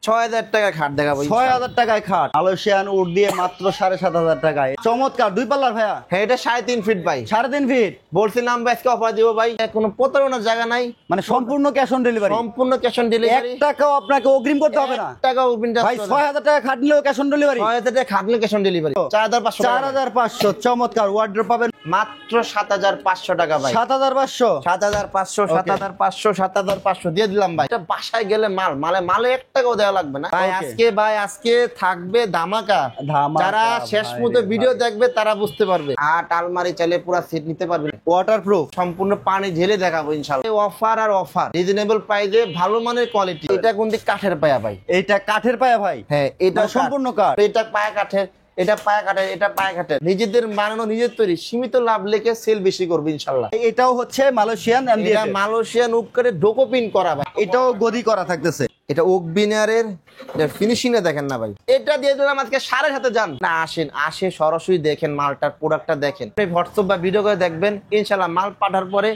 6000 টাকা খাট দেখাবো। 6000 টাকায় খাট, মালয়েশিয়ান উড দিয়ে মাত্র 7500 টাকায়। চমৎকার, দুই পাল্লার ভাইয়া। হ্যাঁ, এটা 3.5 ফিট ভাই। 3.5 ফিট বলছিলাম ভাই আজকে অফার দিব ভাই, কোনো প্রতারণার জায়গা নাই, মানে সম্পূর্ণ ক্যাশ অন ডেলিভারি। সম্পূর্ণ ক্যাশ অন ডেলিভারি। 1 টাকাও আপনাকে অগ্রিম করতে হবে না। 1 টাকা অগ্রিম ভাই 6000 টাকা খাট নিলেও ক্যাশ অন ডেলিভারি। 6000 টাকা খাট নিলে ক্যাশ অন ডেলিভারি। 4500 4500। চমৎকার, ওয়ার্ড্রোব পাবেন মাত্র 7500 টাকা ভাই। 7500 7500 7500 7500 দিয়ে দিলাম ভাই। এটা বাসায় গেলে মালে 1 টাকাও দেওয়া লাগবে না ভাই। আজকে থাকবে ধামাকা। যারা শেষ পর্যন্ত ভিডিও দেখবে তারা বুঝতে পারবে। আট আলমারি চাইলে পুরো সেট নিতে পারবে, ওয়াটারপ্রুফ, সম্পূর্ণ পানি ঝেলে দেখাবো ইনশাআল্লাহ। অফার আর অফার, রিজনেবল প্রাইসে ভালো মানের কোয়ালিটি। এটা কোনটি কাঠের পায়া ভাই। এইটা কাঠের পায়া ভাই। হ্যাঁ, এটা সম্পূর্ণ কাঠ। এটা পায়া কাঠের, এটা পায়া কাঠের, এটা পায়া কাঠের। নিজেদের বানানো, নিজের তৈরি, সীমিত লাভ লেখে সেল বেশি করবে ইনশাআল্লাহ। এটাও হচ্ছে মালয়েশিয়ান এটা মালয়েশিয়ান উপকারে ডোকোপিন করা ভাই। এটাও গদি করা থাকতেছে। এটা ওকবিনারের ফিনিশিং এ দেখেন না ভাই। এটা দিয়ে দিলাম আজকে 7.5 যান না। আসে সরাসরি দেখেন মালটার প্রোডাক্টটা দেখেন। হোয়াটসঅ্যাপ বা ভিডিও করে দেখবেন ইনশাআল্লাহ। মাল পাঠার পরে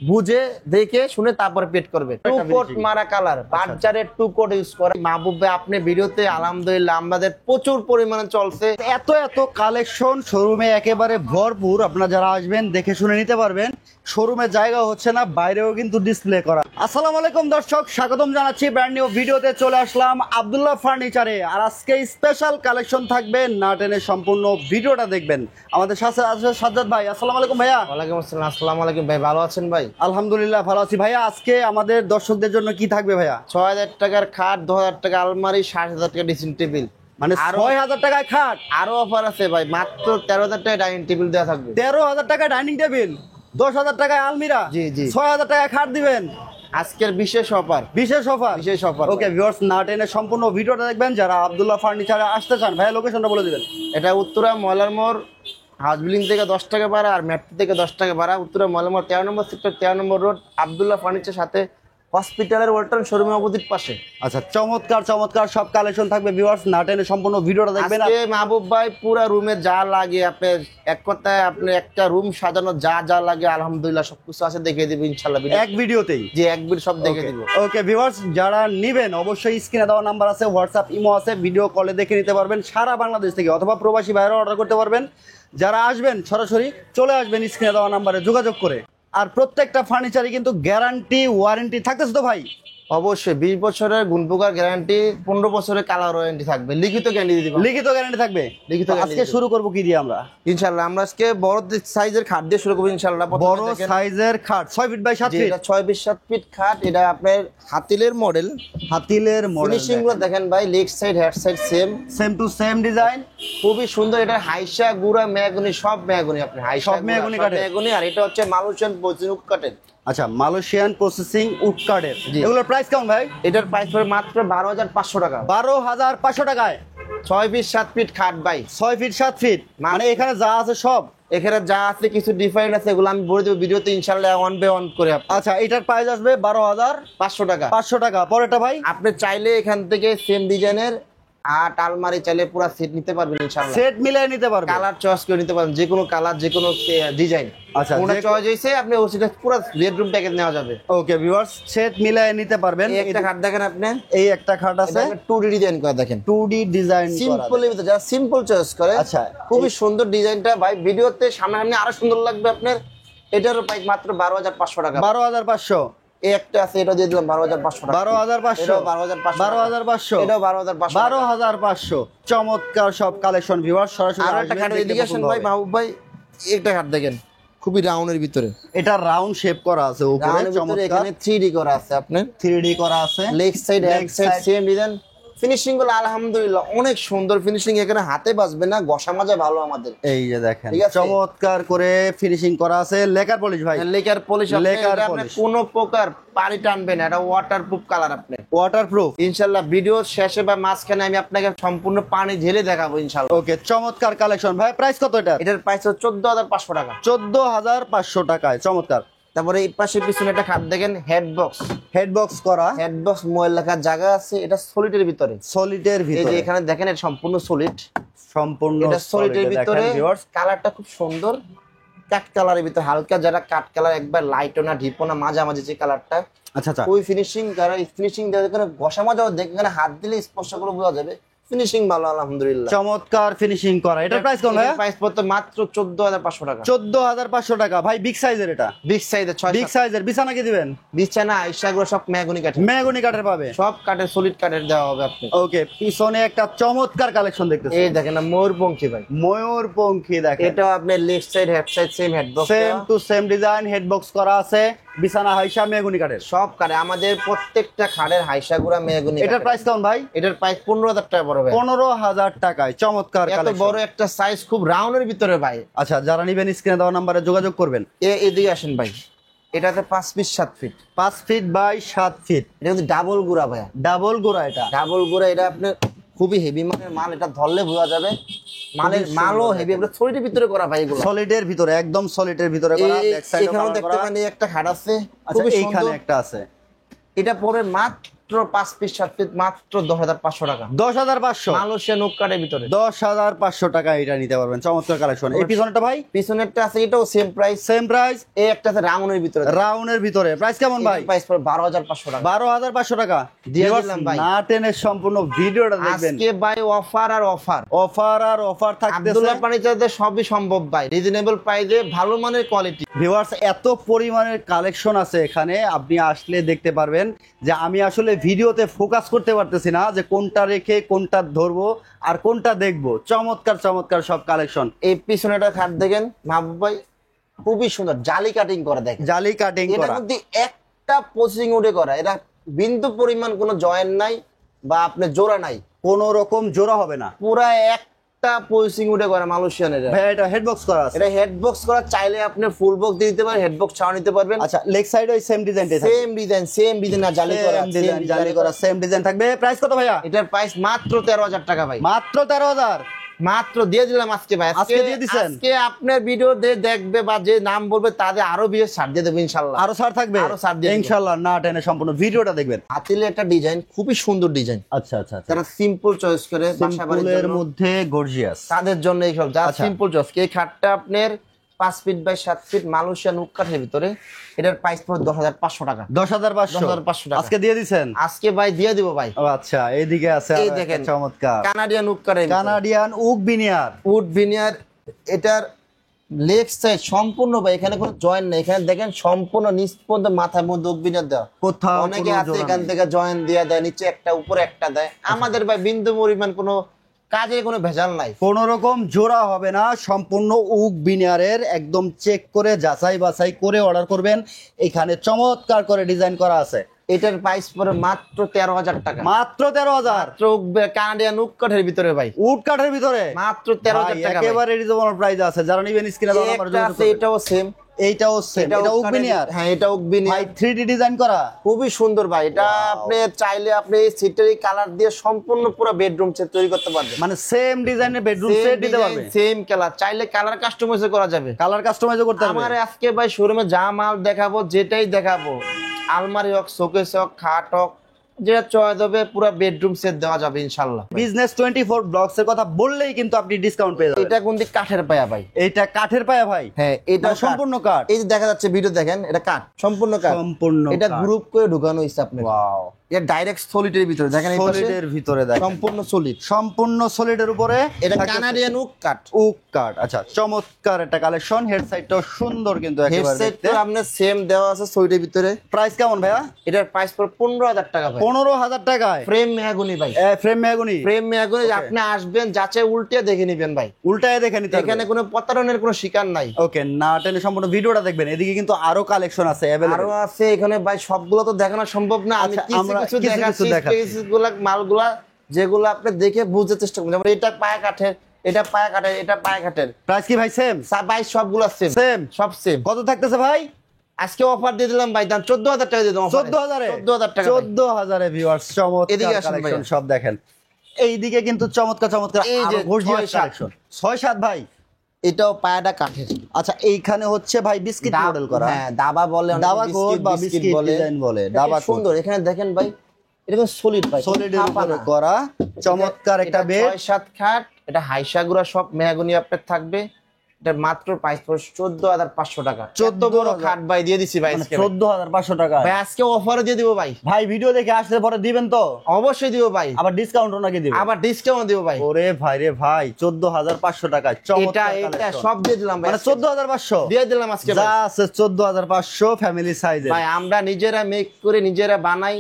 বুঝে দেখে শুনে তারপরে পেড করবে। টু কোট মারা কালার, বাজারে টু কোট ইউজ করে। মাহবুব ভাই আপনি ভিডিওতে আলহামদুলিল্লাহ আমাদের প্রচুর পরিমাণে চলছে। এত কালেকশন শোরুমে একেবারে ভরপুর। আপনারা যারা আসবেন দেখে শুনে নিতে পারবেন। শোরুমে জায়গা হচ্ছে না, বাইরেও কিন্তু ডিসপ্লে করা। আসসালামু আলাইকুম দর্শক, স্বাগতম জানাচ্ছি ব্র্যান্ড নিউ ভিডিওতে। চলে আসলাম আব্দুল্লাহ ফার্নিচারে। আর আজকে স্পেশাল কালেকশন থাকবে, না টেনে সম্পূর্ণ ভিডিওটা দেখবেন। আমাদের সাথে আছে সাজ্জাদ ভাই। আসসালামু আলাইকুম ভাইয়া। ওয়ালাইকুম আসসালাম। আসসালামু আলাইকুম ভাই, ভালো আছেন ভাই? আলহামদুলিল্লাহ ভালো আছি ভাইয়া। আজকে আমাদের দর্শকদের জন্য কি থাকবে ভাইয়া? 6000 টাকার খাট, 2000 টাকা আলমারি, 60,000 টাকা ড্রেসিং টেবিল, মানে 6000 টাকায় খাট। আরো অফার আছে ভাই, মাত্র 13,000 টাকা ডাইনিং টেবিল দেওয়া থাকবে। 13,000 টাকায় ডাইনিং টেবিল, 10,000 টাকায় আলমিরা, জি জি, 6000 টাকায় খাট দিবেন। আজকের বিশেষ অফার, বিশেষ অফার, বিশেষ অফার। ওকে ভিউয়ার্স, না টেনে সম্পূর্ণ ভিডিওটা দেখবেন। যারা আব্দুল্লাহ ফার্নিচারে আসতে চান ভাইয়া লোকেশনটা বলে দিবেন। এটা উত্তরা ময়লার মোড়, হাউস বিল্ডিং থেকে 10 টাকা ভাড়া আর মেট্রো থেকে 10 টাকা ভাড়া। উত্তরা ময়লার মোড় 13 নম্বর সেক্টর, 13 নম্বর রোড, আব্দুল্লাহ ফার্নিচার সাথে হসপিটালের ওয়ালটন শোরুমের অপোজিট পাশে। আচ্ছা, চমৎকার চমৎকার সব কালেকশন থাকবে ভিউয়ার্স, না টেনে সম্পূর্ণ ভিডিওটা দেখবেন। আজকে মাহবুব ভাই পুরো রুমে যা লাগে, আপনি এক কথায় আপনি একটা রুম সাজানো যা লাগে আলহামদুলিল্লাহ সবকিছু আছে দেখিয়ে দিব ইনশাআল্লাহ এক ভিডিওতেই। যে এক ভিডিও সব দেখিয়ে দিব। ওকে ভিউয়ার্স, যারা নেবেন অবশ্যই স্ক্রিনে দেওয়া নাম্বার আছে, হোয়াটসঅ্যাপ ইমো আছে, ভিডিও কলে দেখে নিতে পারবেন সারা বাংলাদেশ থেকে, অথবা প্রবাসী বাইরে অর্ডার করতে পারবেন। যারা আসবেন সরাসরি চলে আসবেন স্ক্রিনে দেওয়া নাম্বারে যোগাযোগ করে। আর প্রত্যেকটা ফার্নিচারে কিন্তু গ্যারান্টি ওয়ারেন্টি থাকতেছে তো ভাই? অবশ্যই 20 বছরের গুণপোকার গ্যারান্টি, 15 বছরের কালার ওয়ারেন্টি থাকবে, লিখিত গ্যারান্টি দিব। লিখিত গ্যারান্টি থাকবে। লিখিত। আজকে শুরু করব কি দিয়ে আমরা? ইনশাআল্লাহ আমরা আজকে বড় সাইজের খাট দিয়ে শুরু করব ইনশাআল্লাহ। বড় সাইজের খাট 6 ফিট বাই 7 ফিট। এটা 6 ফিট 7 ফিট খাট। এটা আপনার হাতিলের মডেল। হাতিলের মডেল। ফিনিশিং গুলো দেখেন ভাই, leg side head side same to same design, খুবই সুন্দর। এটা হাইসা গুড়া মেহগনি, সব মেহগনি, আপনি হাইসা সব মেহগনি কাঠের। মেহগনি। আর এটা হচ্ছে মালয়েশিয়ান বজনুক কাঠের। আচ্ছা, মালয়েশিয়ান প্রসেসিং উড কাঠের। এগুলোর প্রাইস কেমন ভাই? এটার প্রাইস পড়ে মাত্র 12,500 টাকা। 12,500 টাকায় 6 ফিট 7 ফিট খাট ভাই। 6 ফিট 7 ফিট, মানে এখানে যা আছে সব। এখানে যা আছে কিছু ডিফারেন্ট আছে, এগুলো আমি বলে দেবো ভিডিওতে ইনশাআল্লাহ ওয়ান বাই ওয়ান করে। আচ্ছা, এটার প্রাইস আসবে 12,500 টাকা। 500 টাকা। পরেরটা ভাই? আপনি চাইলে এখান থেকে সেম ডিজাইনের আট আলমারি চাইলে পুরো সেট নিতে পারবেন ইনশাআল্লাহ। সেট মিলাই নিতে পারবেন, কালার চয়েস করে নিতে পারবেন, যে কোনো কালার, যে কোনো ডিজাইন। আচ্ছা, কোনটা চয়েস হইছে আপনি ওই সেটা পুরো বেডরুম প্যাকেজ নেওয়া যাবে। ওকে ভিউয়ার্স, সেট মিলাই নিতে পারবেন। একটা খাট দেখেন আপনি, এই একটা খাট আছে 2D ডিজাইন করা, দেখেন 2D ডিজাইন করা। সিম্পল, যারা সিম্পল চয়েস করে। আচ্ছা, খুবই সুন্দর ডিজাইনটা ভাই, ভিডিওতে সামনে আরো সুন্দর লাগবে আপনার। এটারও প্রাইস মাত্র 12,500 টাকা। 12,500। এই একটা আছে, এটা দিয়ে দিলাম 12,500 টাকা। 12,500, এটাও 12,500, 12,500, এটাও 12,500, 12,500। চমৎকার সব কালেকশন ভিউয়ার্স, সরাসরি আর একটা খাট এদিকে আসেন ভাই মাহবুব ভাই। একটা খাট দেখেন, খুবই রাউন্ডের ভিতরে। এটা রাউন্ড শেপ করা আছে উপরে, চমৎকার। এখানে 3D করা আছে, আপনার 3D করা আছে। Leg side head side same design. Finishing গুলো আলহামদুলিল্লাহ অনেক সুন্দর ফিনিশিং, এখানে হাতে বাজবে না, ঘষা মাজা ভালো আমাদের। এই যে দেখেন চমৎকার করে ফিনিশিং করা আছে। লেকার পলিশ ভাই, লেকার পলিশ। লেকার আপনি পলিশ, কোনো প্রকার পানি টানবে না, এটা ওয়াটারপ্রুফ কালার। আপনি ওয়াটারপ্রুফ ইনশাআল্লাহ। ভিডিও শেষে বা মাঝখানে আমি আপনাকে সম্পূর্ণ পানি ঝেলে দেখাবো ইনশাআল্লাহ। ওকে, চমৎকার কালেকশন ভাই। প্রাইস কত এটা? এটার প্রাইস হচ্ছে 14,500 টাকা। 14,500 টাকায় চমৎকার। তারপরে এই পাশে পিছনে একটা খাট দেখেন, হেড বক্স করা। হেড বক্স মোবাইল রাখার জায়গা আছে। এটা সলিডের ভিতরে, সলিডের এই ভিতরে। যে এখানে দেখেন এটা সম্পূর্ণ সলিড, সম্পূর্ণ এটা সলিডের ভিতরে। ভিউয়ার্স, কালারটা খুব সুন্দর। কাট কালারের ভিতরে হালকা যারা কাট কালার একবার লাইটও না ডিপও না মাঝামাঝি যে কালারটা আচ্ছা আচ্ছা, ওই ফিনিশিং যারা ফিনিশিং দেওয়া এখানে ঘষা মজাও দেখে এখানে হাত দিলে স্পর্শ করে বোঝা যাবে ফিনিশিং ভালো আলহামদুলিল্লাহ। চমৎকার ফিনিশিং করা। এটার প্রাইস কত ভাইয়া? প্রাইস পড়তে মাত্র 14500 টাকা। 14500 টাকা ভাই, বিগ সাইজের এটা, বিগ সাইজের 6 বিগ সাইজের। বিছানা কি দিবেন? বিছানা আইসাগুলো সব মেহগনি কাঠের, মেহগনি কাঠের পাবে, সব কাঠের সলিড কাঠের দেওয়া হবে আপনি। ওকে, পিছনে একটা চমৎকার কালেকশন দেখতেছি, এই দেখেন না ময়ূরপঙ্খী ভাই, ময়ূরপঙ্খী দেখেন। এটাও আপনার left side head side same head box, same to same design, head box করা আছে, বিছানা হাইসা মেহগনি কাঠের, সব কাঠে আমাদের প্রত্যেকটা খাটের হাইসাগুড়া মেহগনি। এটার প্রাইস কেমন ভাই? এটার প্রাইস 15000 টাকা পড়বে ভাই। 15000 টাকায় চমৎকার এত কালেকশন। বড় একটা সাইজ খুব রাউন্ডের ভিতরে ভাই। আচ্ছা, যারা নিবেন স্ক্রিনে দেওয়া নম্বরে যোগাযোগ করবেন। এদিকে আসেন ভাই, এটাতে 5 feet 7 feet, 5 feet by 7 feet, এটা কিন্তু ডাবল গুড়া ভাই, ডাবল গোড়া। এটা ডাবল গুড়া, এটা আপনার খুবই হেভি মানের মাল, এটা ধরলে বোঝা যাবে মালের মালও হেভি, আমরা সলিডের ভিতরে করা ভাই এগুলো, সলিডের ভিতরে, একদম সলিডের ভিতরে করা। ব্যাক সাইডে এখানেও দেখতে পারেন একটা খাট আছে, আচ্ছা, খুবই এইখানে সুন্দর। একটা আছে, এটা পড়ে মাত্র 5 ফিট 7 ফিট মাত্র 10500 টাকা। 10500, মালয়েশিয়া নুক কাঠের ভিতরে 10500 টাকা এটা নিতে পারবেন। চমৎকার কালেকশন। এই পিছনেরটা ভাই? পিছনেরটা আছে, এটাও সেম প্রাইস, সেম প্রাইস। এই একটা আছে রাউন্ডের ভিতরে, রাউন্ডের ভিতরে প্রাইস কেমন ভাই? প্রাইস পড়ে 12500 টাকা। 12500 টাকা দিয়ে Viewers, দিলাম ভাই। না টেনে সম্পূর্ণ ভিডিওটা দেখবেন। আজকে ভাই অফার আর অফার, অফার আর অফার থাকতেছে। আব্দুল্লাহ ফার্নিচারে সবই সম্ভব ভাই, রিজনেবল প্রাইসে ভালো মানের কোয়ালিটি। ভিউয়ার্স, এত পরিমাণের কালেকশন আছে এখানে, আপনি আসলে দেখতে পারবেন যে আমি আসলে ভিডিওতে ফোকাস করতে পারতেছি না যে কোনটা রেখে কোনটা ধরবো আর কোনটা দেখবো। চমৎকার চমৎকার সব কালেকশন। এই পিছনেটা খাট দেখেন মাহবুব ভাই, খুবই সুন্দর জালি কাটিং করা, দেখেন জালি কাটিং এটার করা, মধ্যে একটা পচিং উঠে করা, এটা বিন্দু পরিমাণ কোনো জয়েন্ট নাই বা আপনার জোড়া নাই, কোন রকম জোড়া হবে না, পুরা একটা পচিং উঠে করা মালয়েশিয়ান। ভাই এটা হেড বক্স করা আছে। এটা হেড বক্স করা, চাইলে আপনি ফুল বক্স দিয়ে দিতে পারেন, হেড বক্স ছাড়া নিতে পারবেন। আচ্ছা, লেগ সাইডে ওই সেম ডিজাইনটাই থাকবে, সেম ডিজাইন না জালি করা, ডিজাইন জালি করা, সেম ডিজাইন থাকবে। প্রাইস কত ভাইয়া? এটার প্রাইস মাত্র 13000 টাকা ভাই, মাত্র 13000। মাত্র দিয়ে দিলাম আজকে ভাই, আজকে দিয়ে দিছেন? আজকে আপনার ভিডিও দেখবে বা যে নাম বলবে তাদের আরো বেশি ছাড় দিয়ে দেবো ইনশাআল্লাহ, আরো ছাড় থাকবে, আরো ছাড় দিয়ে দেব। ইনশাআল্লাহ। না টেনে সম্পূর্ণ ভিডিওটা দেখবেন। হাতিলে একটা ডিজাইন, খুবই সুন্দর ডিজাইন, আচ্ছা আচ্ছা আচ্ছা, তারা সিম্পল চয়েস করে বাসা বাড়ির সিম্পলের জন্য, মধ্যে গর্জিয়াস, তাদের জন্য এই সব যা আচ্ছা। Simple choice. এই খাটটা আপনার 5 ফিট বাই 7 ফিট মালয়েশিয়া নুক কাঠের ভিতরে, এটার প্রাইস পড়ে 10500 টাকা। 10500 টাকা আজকে দিয়ে দিছেন? আজকে ভাই দিয়ে দিব ভাই। ও আচ্ছা, এইদিকে আছে এই আরো দেখেন, একটা চমৎকার কানাডিয়ান নুক কাঠের ভিতরে, কানাডিয়ান উক বিনিয়ার, উড ভিনিয়ার। এটার লেগ সাইড সম্পূর্ণ ভাই, এখানে কোনো জয়েন্ট নেই, এখানে দেখেন সম্পূর্ণ নিচ পর্যন্ত মাথার মধ্যে উড ভিনিয়ার দেওয়া। কোথাও অনেকে কোনো আছে জোড়া এখান নেই। থেকে জয়েন্ট দিয়ে দেয়, নিচে একটা উপরে একটা দেয়, আমাদের ভাই বিন্দু পরিমাণ কোনো কাজে কোনো ভেজাল নাই, কোন রকম জোড়া হবে না, সম্পূর্ণ উক বিনিয়ারের একদম চেক করে যাচাই বাছাই করে অর্ডার করবেন। এখানে চমৎকার করে ডিজাইন করা আছে। এটার প্রাইস পড়ে মাত্র 13000 টাকা। মাত্র 13000, মাত্র কানাডিয়ান উড কাঠের ভিতরে ভাই, উড কাঠের ভিতরে মাত্র 13000 ভাই, টাকা ভাই। একেবারে রিজনেবল প্রাইস আছে। যারা নিবেন স্ক্রিনে দেওয়া নাম্বারে একটা যোগাযোগ আছে, করবেন। এটাও সেম, এইটাও সেম, এটা উক বিনিয়ার। হ্যাঁ এটা উড ভাই ভিনিয়ার, 3D ডিজাইন করা, খুবই সুন্দর ভাই। এটা আপনি চাইলে আপনি সিটের কালার দিয়ে সম্পূর্ণ পুরো বেডরুম সেট তৈরি করতে পারবেন, মানে সেম ডিজাইনের বেডরুম সেট দিতে পারবে, সেম কালার, চাইলে কালার কাস্টমাইজ করা যাবে, কালার কাস্টমাইজও করতে পারবে। আমার আজকে ভাই শোরুমে যা মাল দেখাবো, যেটাই দেখাবো, আলমারি হোক, শোকেস হোক, খাট হোক, যেটা চয়েস হবে পুরো বেডরুম সেট দেওয়া যাবে ইনশাআল্লাহ। বিজনেস 24 ব্লগস এর কথা বললেই কিন্তু আপনি ডিসকাউন্ট পেয়ে যাবেন। এটা কোনটি কাঠের পায়া ভাই, এইটা কাঠের পায়া ভাই। হ্যাঁ এটা মানে সম্পূর্ণ কাঠ। এই যে দেখা যাচ্ছে ভিডিও দেখেন, এটা কাঠ, সম্পূর্ণ কাঠ, সম্পূর্ণ এটা কাঠ। গ্রুপ করে ঢুকানো হইছে আপনার। ওয়াও, এটা ডাইরেক্ট সলিডের ভিতরে দেখেন, এই পাশে সলিডের ভিতরে দেখেন, সম্পূর্ণ সলিড, সম্পূর্ণ সলিডের উপরে এটা থাকতেছে কানাডিয়ান উড কাঠ। উক কাঠ। আচ্ছা, চমৎকার একটা কালেকশন। হেড সাইডটাও সুন্দর কিন্তু একেবারে হেডসেট দেখতে। তো আপনার সেম দেওয়া আছে সলিডের ভিতরে। প্রাইস কেমন ভাইয়া? এটার প্রাইস পড়ে 15000 টাকা ভাই। 15000 টাকায় ফ্রেম মেহগনি ভাই, ফ্রেম মেহগনি, ফ্রেম মেহগনি। আপনি আসবেন, যাচাই উল্টে দেখে নেবেন ভাই, উল্টায় দেখে নিতে এখানে কোনো প্রতারণের কোনো শিকার নাই। ওকে, না টেনে সম্পূর্ণ ভিডিওটা দেখবেন। এদিকে কিন্তু আরো কালেকশন আছে আরো अवेलेबल। আছে এখানে ভাই, সবগুলো তো দেখানো সম্ভব না, আমি আচ্ছা, কিছু আমরা কিছু কিছু দেখাচ্ছি, দেখাচ্ছি। পিসগুলা মালগুলা যেগুলো আপনি দেখে বুঝতে চেষ্টা করুন। যেমন এটা পায়া কাঠের, এটা পায়া কাঠের, এটা পায়া কাঠের, প্রাইস কি ভাই সেম? ভাই সবগুলো সেম, সেম, সব সেম। কত থাকতেছে ভাই? আজকে অফার দিয়ে দিলাম ভাই, দাম 14000 টাকা দিয়ে দিলাম। 14000 এ? 14000 টাকা। 14000 এ ভিউয়ার্স, চমৎকার এদিকে আসুন কালেকশন ভাইয়া। সব দেখেন। এইদিকে কিন্তু চমৎকার চমৎকার এই যে আরো গর্জিয়াস 6-7 কালেকশন। 6-7 ভাই। এটাও পায়াটা কাঠের। আচ্ছা, এইখানে হচ্ছে ভাই বিস্কিট মডেল করা, হ্যাঁ দাবা বলে, অনেকে দাবা গোল বা বিস্কিট বিস্কিট ডিজাইন বলে, দাবা এটা সুন্দর। এখানে দেখেন ভাই, এটা সলিড ভাই, সলিডের উপরে করা চমৎকার একটা বেড। 6-7 খাট, এটা হাইসাগুড়া সব মেহগনি আপনার থাকবে। এটা মাত্র প্রাইস পড়ছে 14,500 টাকা। 14,000 বড় খাট ভাই দিয়ে দিছি ভাই আজকে। 14,500 টাকা ভাই আজকে অফারে দিয়ে দিব ভাই। ভাই ভিডিও দেখে আসলে পরে দিবেন তো? অবশ্যই দিব ভাই, আবার ডিসকাউন্টও নাকি দিবেন? আবার ডিসকাউন্ট দিব ভাই। ওরে ভাই রে ভাই, 14,500 টাকা এটা চমৎকার এটা collection। সব দিয়ে দিলাম ভাই, মানে 14,500 দিয়ে দিলাম আজকে যা ভাই। আছে 14,500 ফ্যামিলি সাইজের। ভাই আমরা নিজেরা মেক করে নিজেরা বানাই,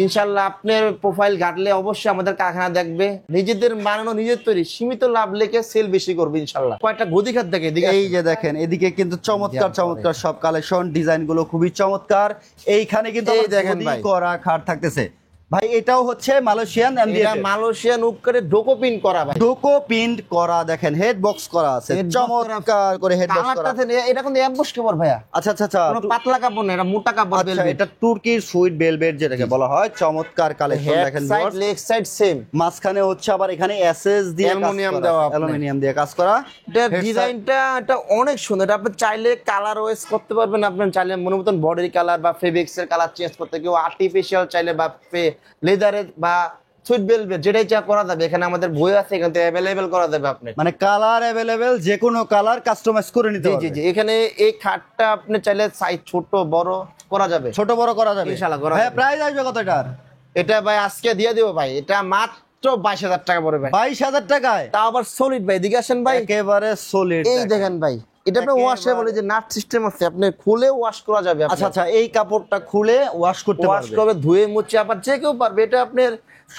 ইনশাল্লাহ আপনার প্রোফাইল ঘাটলে অবশ্যই আমাদের কারখানা দেখবে। নিজেদের বানানো নিজের তৈরি, সীমিত লাভ লেখে সেল বেশি করবে ইনশাল্লাহ। কয়েকটা গদি খাত দেখে এদিকে এই যে দেখেন এদিকে কিন্তু চমৎকার চমৎকার সব কালেকশন, ডিজাইন গুলো খুবই চমৎকার। এইখানে কিন্তু এই আবার দেখেন গদি ভাই। করা খাট থাকতেছে ভাই। এটাও হচ্ছে মালয়েশিয়ান এটা মালয়েশিয়ান উপকারে ডোকো পিন করা ভাই, ডোকো প্রিন্ট করা, দেখেন হেড বক্স করা আছে Head box চমৎকার করে হেড বক্স করা। কালারটা এটা কিন্তু অ্যাম্বুশ কাপড় ভাইয়া, আচ্ছা আচ্ছা আচ্ছা কোনো পাতলা কাপড় না, এটা মোটা কাপড়। আচ্ছা, এটা তুর্কির সুইট বেলভেট যেটাকে বলা হয়, চমৎকার কালেকশন দেখেন side viewers। Leg side same, মাঝখানে হচ্ছে আবার এখানে এসএস দিয়ে অ্যালুমিনিয়াম দেওয়া আপনার। অ্যালুমিনিয়াম দিয়ে কাজ করা। এটা ডিজাইনটা এটা অনেক সুন্দর। এটা আপনি চাইলে কালার ওয়েস করতে পারবেন, আপনার চাইলে মনের মতন বডির কালার বা ফেব্রিক্স এর কালার চেঞ্জ করতে, কেউ আর্টিফিশিয়াল চাইলে বা লেদারের বা সুইট বেলভেট যেটাই চা করা যাবে। এখানে আমাদের বই আছে, এখান থেকে অ্যাভেলেবেল করা যাবে আপনি। মানে কালার অ্যাভেলেবেল, যে কোনো কালার কাস্টমাইজ করে নিতে জি জি পারবেন। জি, এখানে এই খাটটা আপনি চাইলে সাইজ ছোট বড় করা যাবে, ছোট বড় করা যাবে ইনশাআল্লাহ করা ভাই। যাবে। প্রাইস আসবে কত এটার? এটা ভাই আজকে দিয়ে দেবো ভাই, এটা মাত্র 22,000 টাকা পড়বে ভাই। 22,000 টাকায় তাও আবার সলিড ভাই, এদিকে আসেন ভাই। একেবারে সলিড। এই দেখেন ভাই, এটা আপনি ওয়াশে বলে যে নাট সিস্টেম আছে, আপনি খুলে ওয়াশ করা যাবে। আচ্ছা আচ্ছা, এই কাপড়টা খুলে ওয়াশ করতে ওয়াশ পারবে। করবে, ধুয়ে মুছে আবার যে কেউ পারবে। এটা আপনার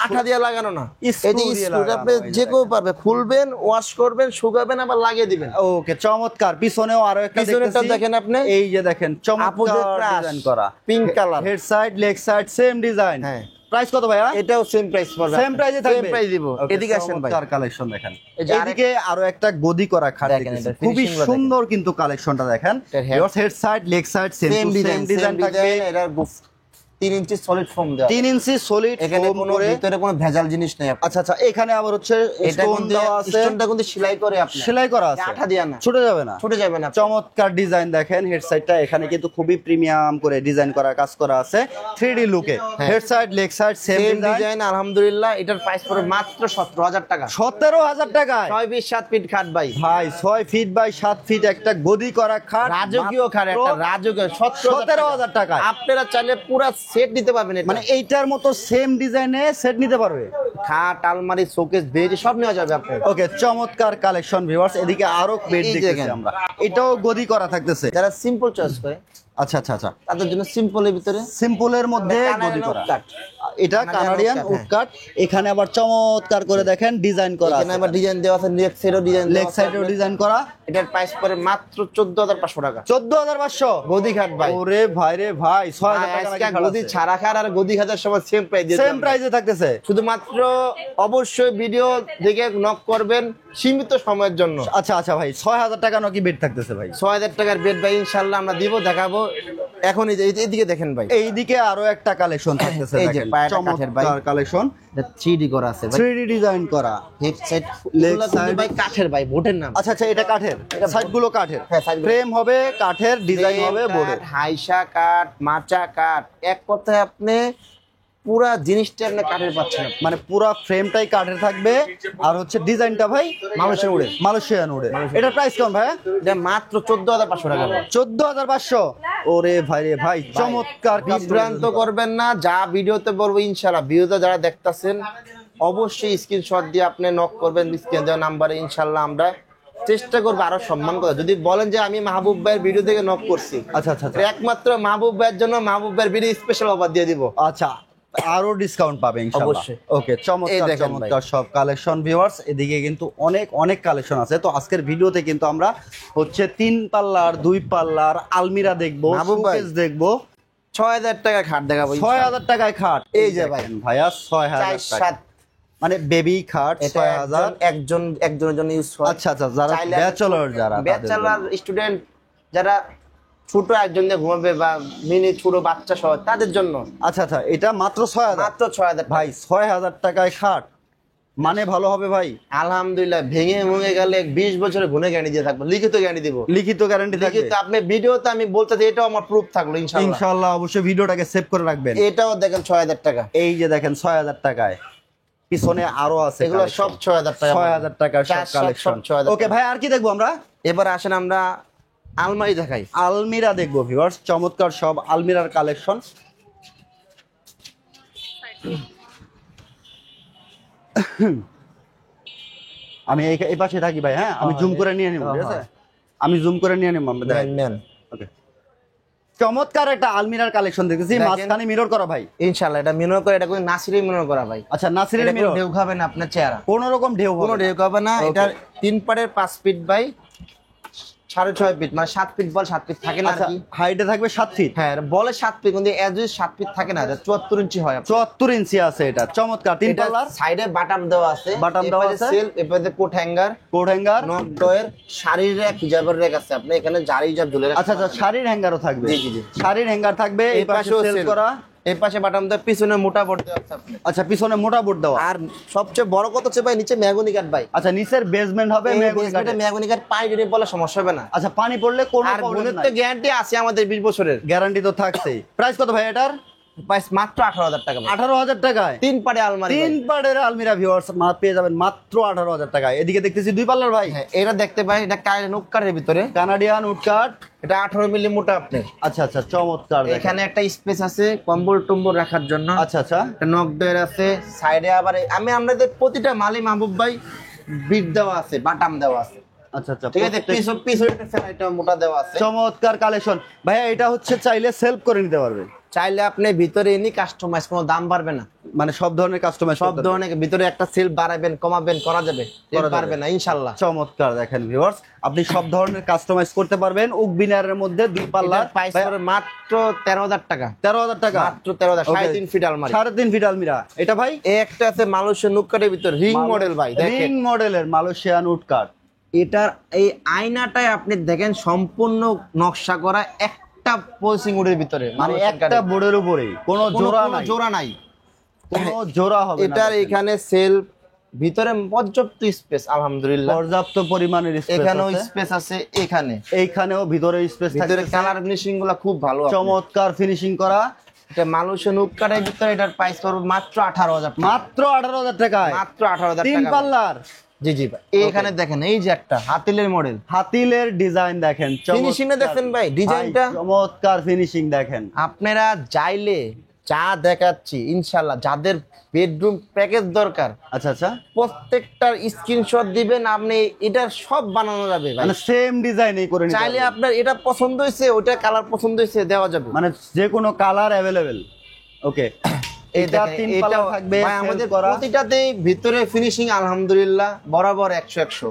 আঠা দিয়ে লাগানো না, Screw এই যে দিয়ে স্ক্রু, লাগানো, আপনি এই যে যে কেউ পারবে, খুলবেন ওয়াশ করবেন শুকাবেন আবার লাগিয়ে দিবেন। ওকে, চমৎকার। পিছনেও আরো একটা পিছনেরটা দেখতেছি। দেখেন আপনি, এই যে দেখেন চমৎকার ডিজাইন করা, pink colour, head side leg side same design. হ্যাঁ। প্রাইস কত ভাইয়া? এটাও সেম প্রাইস পড়বে, সেম প্রাইসে থাকবে, সেম প্রাইস দিব। Okay, এদিকে আসেন ভাই, চমৎকার কালেকশন দেখেন। এই যে এদিকে আরো একটা গদি করা খাট দেখেন, দেখতেছি, এটা খুবই finishing গুলো সুন্দর কিন্তু কালেকশনটা দেখেন। এটার head- head side leg side same same design থাকবে। এটা 3 ইঞ্চি সলিড ফোম দেওয়া, 3 ইঞ্চি সলিড এখানে ফোম কোনো করে। ভিতরে কোনো ভেজাল জিনিস নেই। আচ্ছা আচ্ছা, এখানে আবার হচ্ছে এটা স্টোন কিন্তু দেওয়া আছে, স্টোনটা কিন্তু সেলাই করে আপনি, সেলাই করা আছে, আঠা দিয়া না, ছুটে যাবে না। ছুটে যাবে না। চমৎকার ডিজাইন দেখেন। হেড সাইডটা এখানে কিন্তু খুবই প্রিমিয়াম করে ডিজাইন করা, কাজ করা আছে 3D লুকে। Head side leg side same same design. Design আলহামদুলিল্লাহ। এটার প্রাইস পড়বে মাত্র 17,000 টাকা। 17,000 টাকায় 6 ফিট 7 ফিট খাট ভাই, ভাই 6 ফিট বাই 7 ফিট একটা গদি করা খাট, রাজকীয় খাট, একটা রাজকীয় 17,000 টাকায়। আপনারা চাইলে পুরো সেট নিতে পারবেন। এটা মানে এইটার মতো সেম ডিজাইনে সেট নিতে পারবে। খাট আলমারি শোকেস বেড সব নেওয়া যাবে আপনার। ওকে, চমৎকার কালেকশন ভিউয়ার্স। এদিকে আরো বেড এই দেখতেছি দেখেন। আমরা, এটাও গদি করা থাকতেছে। যারা সিম্পল চয়েস করে আচ্ছা আচ্ছা আচ্ছা, তাদের জন্য সিম্পলের ভিতরে সিম্পলের মধ্যে গদি করা। এটা কানাডিয়ান উড কাট। এখানে আবার চমৎকার করে দেখেন ডিজাইন করা এখানে আছে, আবার ডিজাইন দেওয়া আছে, লেগ সাইডও ডিজাইন, লেগ সাইডেও ডিজাইন করা। এটার প্রাইস পড়ে মাত্র 14,500 টাকা। 14,500 গদি খাট ভাই, ওরে ভাই রে ভাই, 6,000 টাকা আজকে নাকি গদি ছাড়া খাট আর গদি খাটের সময় সেম প্রাইস দিয়ে সেম প্রাইসে থাকতেছে। শুধুমাত্র অবশ্যই ভিডিও দেখে নক করবেন সীমিত সময়ের জন্য। আচ্ছা আচ্ছা ভাই, 6,000 টাকা নাকি বেড থাকতেছে ভাই? 6,000 টাকার বেড ভাই ইনশাআল্লাহ আমরা দিব, দেখাবো। এখন এইদিকে দেখেন ভাই, এইদিকে আরো একটা কালেকশন থাকতেছে এই যে দেখেন, পায়াটা কাঠের ভাই। চমৎকার কালেকশন, এটা 3D করা আছে ভাই, 3D ডিজাইন করা। Head side Leg leg side। ভাই কাঠের ভাই, বোর্ডের নাম। আচ্ছা আচ্ছা, এটা কাঠের, সাইড গুলো কাঠের, হ্যাঁ, side গুলো। ফ্রেম হবে কাঠের, ডিজাইন হবে বোর্ডের। হাইসা কাঠ, মাচা কাঠ, এক কথায় আপনি পুরা জিনিসটা আপনি কাঠের পাচ্ছেন। মানে পুরো ফ্রেমটাই কাঠের থাকবে, আর হচ্ছে ডিজাইনটা ভাই মালয়েশিয়ান উডে, মালয়েশিয়ান উডে। এটা প্রাইস কম ভাই? এটা মাত্র 14,500 টাকা ভাই। 14,500। ওরে ভাই রে ভাই, চমৎকার বিভ্রান্ত করবেন না, যা ভিডিওতে বলবো ইনশাআল্লাহ ভিডিওতে যারা দেখতাছেন অবশ্যই স্ক্রিনশট দিয়ে আপনি নক করবেন স্ক্রিন দেওয়া নাম্বারে। ইনশাআল্লাহ আমরা চেষ্টা করবো আরো সম্মান করা। যদি বলেন যে আমি মাহবুব ভাইয়ের ভিডিও থেকে নক করছি, আচ্ছা আচ্ছা আচ্ছা, একমাত্র মাহবুব ভাইয়ের জন্য মাহবুব ভাইয়ের ভিডিও স্পেশাল অফার দিয়ে দিব। আচ্ছা, আরো ডিসকাউন্ট পাবে ইনশাআল্লাহ। অবশ্যই। ওকে, এই চমৎকার দেখেন চমৎকার সব কালেকশন ভিউয়ার্স। এদিকে কিন্তু অনেক অনেক কালেকশন আছে। তো আজকের ভিডিওতে কিন্তু আমরা হচ্ছে 3 পাল্লার 2 পাল্লার আলমিরা দেখবো, মাহবুব ভাই। শোকেস দেখবো। 6,000 টাকা খাট দেখাবো। 6,000 টাকায় খাট। এই যে ভাই। দেখেন ভাইয়া, 6,000 টাকা, 4-7 মানে বেবি খাট 6,000। একজনের জন্য ইউজ হয়। আচ্ছা আচ্ছা, যারা ব্যাচেলর, যারা ব্যাচেলর স্টুডেন্ট, যারা ছোট একজন দিয়ে ঘুমাবে বা মিনি ছোট বাচ্চা সহ তাদের জন্য। আচ্ছা আচ্ছা, এটা মাত্র 6,000 মাত্র 6,000 ভাই। 6,000 টাকায় খাট মানে ভালো হবে ভাই। আলহামদুলিল্লাহ, ভেঙে মুঙে গেলে 20 বছরের গুণে গ্যারান্টি দিয়ে থাকবো, লিখিত গ্যারান্টি দিব। লিখিত গ্যারান্টি থাকবে। লিখিত আপনি ভিডিওতে আমি বলতেছি, এটাও আমার প্রুফ থাকলো ইনশাআল্লাহ। ইনশাআল্লাহ অবশ্যই ভিডিওটাকে সেভ করে রাখবেন। এটাও দেখেন 6,000 টাকা। এই যে দেখেন 6,000 টাকায়, পিছনে আরো আছে এগুলো সব 6,000 টাকা। 6,000 টাকার সব 4-7 কালেকশন। 6,000 ওকে ভাই, আর কি দেখবো আমরা? এবার আসেন আমরা আলমারি দেখাই। আলমিরা দেখবো ভিউয়ার্স, চমৎকার সব আলমিরার কালেকশন। আমি এই পাশে থাকি ভাই, হ্যাঁ আমি জুম করে নিয়ে নিব, ঠিক আছে? আমি জুম করে নিয়ে নিব, আমরা দেখেন। নেন। ওকে, চমৎকার একটা আলমিরার কালেকশন দেখতেছি, দেখেন। মাঝখানে মিরর করা ভাই। ইনশাআল্লাহ এটা মিনর করে, এটা কোন নাসিরি মিনর করা ভাই। আচ্ছা, নাসিরের এটা কোনো মিরর, ঢেউ খাবে না আপনার চেহারা, কোনো রকম ঢেউ কোনো হবে না। ঢেউ খাবে না। Okay. এটার 3 পাড়ের 5 ফিট বাই 6.5 ফিট, মানে 7 ফিট বল 7 ফিট থাকে না আর আচ্ছা, কি। হাইটে থাকবে 7 ফিট, হ্যাঁ বলে 7 ফিট, কিন্তু এজ 7 ফিট থাকে না, এটা 74 ইঞ্চি হয়। 74 ইঞ্চি আছে এটা, চমৎকার। 3 পাল্লার, সাইডে বাটাম দেওয়া আছে, বাটাম দেওয়া আছে। সেল এপাশে কোট হ্যাঙ্গার, কোড হ্যাঙ্গার। নক ডয়ের, শাড়ির র্যাক, হিজাবের র্যাক আছে। আপনি এখানে জারি হিজাব ঝুলে রাখতে আচ্ছা আচ্ছা, পারবেন। শাড়ির হ্যাঙ্গারও থাকবে। জি, জি, জি। শাড়ির হ্যাঙ্গার থাকবে, এই পাশে পাশেও সেল সেল করা। এই পাশে বাটাম দেওয়া, পিছনে মোটা বোর্ড দেওয়া আছে আপনি। আচ্ছা, পিছনে মোটা বোর্ড দেওয়া। আর সবচেয়ে বড় কথা হচ্ছে ভাই, নিচে ম্যাগনি কাঠ ভাই। আচ্ছা, নিচের বেসমেন্ট হবে মেহগনি কাঠের। ম্যাগনি কাঠ পানি যদি বলে সমস্যা হবে না। আচ্ছা, পানি পড়লে কোনো আর প্রবলেম গুণের নাই, তো গ্যারান্টি আছে আমাদের 20 বছরের। গ্যারান্টি তো থাকছেই। প্রাইস কত ভাই এটার? প্রাইস মাত্র 18,000 টাকা ভাই। 18,000 টাকায় 3 পাড়ে আলমারি ভাই। 3 পাড়ের আলমিরা ভিউয়ার্স পেয়ে যাবেন মাত্র 18,000 টাকায়। এদিকে দেখতেছি 2 পাল্লার ভাই। হ্যাঁ এটা দেখতে পাই, এটা কাঠের নুক্কারের ভিতরে, কানাডিয়ান উডকাট। এটা 18 মিলি মোটা আপনার। আচ্ছা আচ্ছা, চমৎকার দেখেন। এখানে একটা স্পেস আছে কম্বল টম্বল রাখার জন্য। আচ্ছা আচ্ছা, একটা নক ডয়ের আছে সাইডে। আবার আমাদের প্রতিটা মালি মাহবুব ভাই বিট দেওয়া আছে, বাটাম দেওয়া আছে। আচ্ছা আচ্ছা, ঠিক আছে, পিছনে ফেলাইটা মোটা দেওয়া আছে। চমৎকার কালেকশন ভাইয়া। এটা হচ্ছে চাইলে সেলফ করে নিতে পারবে, চাইলে আপনি ভিতরে এনে কাস্টমাইজ, কোনো দাম বাড়বে না। মানে সব ধরনের কাস্টমাইজ সব ধরনের ভিতরে একটা সেল বাড়াবেন কমাবেন করা যাবে, করা যাবে। পারবে না ইনশাআল্লাহ। চমৎকার দেখেন ভিউয়ার্স, আপনি সব ধরনের কাস্টমাইজ করতে পারবেন। উকবিনারের মধ্যে 2 পাল্লার প্রাইস পড়ে মাত্র 13,000 টাকা। 13,000 টাকা, মাত্র 13,000, Okay. 3.5 ফিট আলমারি। 3.5 ফিট আলমিরা। এটা ভাই এই একটা আছে মালয়েশিয়ান নুক্কারের ভিতর রিং মডেল ভাই, রিং দেখেন মডেলের মালয়েশিয়ান উডকাট। এটার এই আয়নাটায় আপনি দেখেন সম্পূর্ণ নকশা করা, একটা পলসিং উডের ভিতরে, মানে একটা বোর্ডের উপরে কোনো জোড়া নাই, জোড়া নাই, কোনো জোড়া হবে না। এটার এখানে সেলফ, ভিতরে পর্যাপ্ত স্পেস আলহামদুলিল্লাহ, পর্যাপ্ত পরিমাণের স্পেস এখানেও আছে। স্পেস আছে, এখানে এইখানেও ভিতরে স্পেস ভিতরে থাকবে। কালার ফিনিশিং গুলা খুব ভালো আপনার। চমৎকার ফিনিশিং করা। এটা মালয়েশিয়ান উডকাটের ভিতরে, এটার প্রাইস পড়বে মাত্র 18,000 টাকা। মাত্র 18,000 টাকায় মাত্র 18,000 3 টাকা। পাল্লার। জি জি ভাই, এখানে দেখেন এই যে একটা হাতিলের মডেল, হাতিলের ডিজাইন দেখেন, ফিনিশিং এ দেখেন ভাই, ডিজাইনটা চমৎকার ফিনিশিং দেখেন। আপনারা চাইলে যা দেখাচ্ছি ইনশাআল্লাহ, যাদের বেডরুম প্যাকেজ দরকার আচ্ছা আচ্ছা, প্রত্যেকটার স্ক্রিনশট দিবেন, আপনি এটার সব বানানো যাবে ভাই। মানে সেম ডিজাইনই করে নিতে চাইলে পারবেন। আপনার এটা পছন্দ হয়েছে, ওইটা কালার পছন্দ হয়েছে, দেওয়া যাবে। মানে যে কোনো কালার अवेलेबल। ওকে, এটা দেখেন, 3 পাল্লা এটাও থাকবে ভাই, আমাদের সেল করা। প্রতিটাতেই ভিতরে ফিনিশিং আলহামদুলিল্লাহ বরাবর 100-100।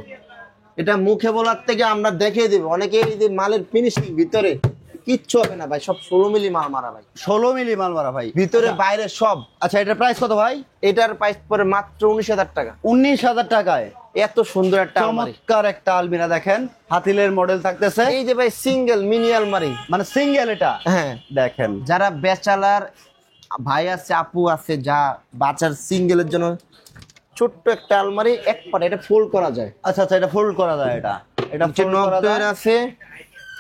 এটা মুখে বলার থেকে আমরা দেখিয়ে দেব। অনেকে এই যে মালের ফিনিশিং ভিতরে কিচ্ছু হবে না ভাই, সব 16 মিলি মাল মারা ভাই, 16 মিলি মাল মারা ভাই, ভিতরে বাইরে সব। আচ্ছা, এটার প্রাইস কত ভাই? এটার প্রাইস পড়ে মাত্র 19,000 টাকা। 19,000 টাকায় এত সুন্দর একটা আলমারি, চমৎকার একটা আলমিরা দেখেন, হাতিলের মডেল থাকতেছে। এই যে ভাই সিঙ্গেল মিনি আলমারি, মানে সিঙ্গেল এটা হ্যাঁ দেখেন। যারা ব্যাচেলার ভাই আছে আপু আছে, যা বাচ্চার সিঙ্গেলের জন্য ছোট্ট একটা আলমারি, এক পাটে এটা ফোল্ড করা যায়। আচ্ছা আচ্ছা, এটা ফোল্ড করা যায়, এটা নিচে fold নক করা যায়। ডয়ার আছে,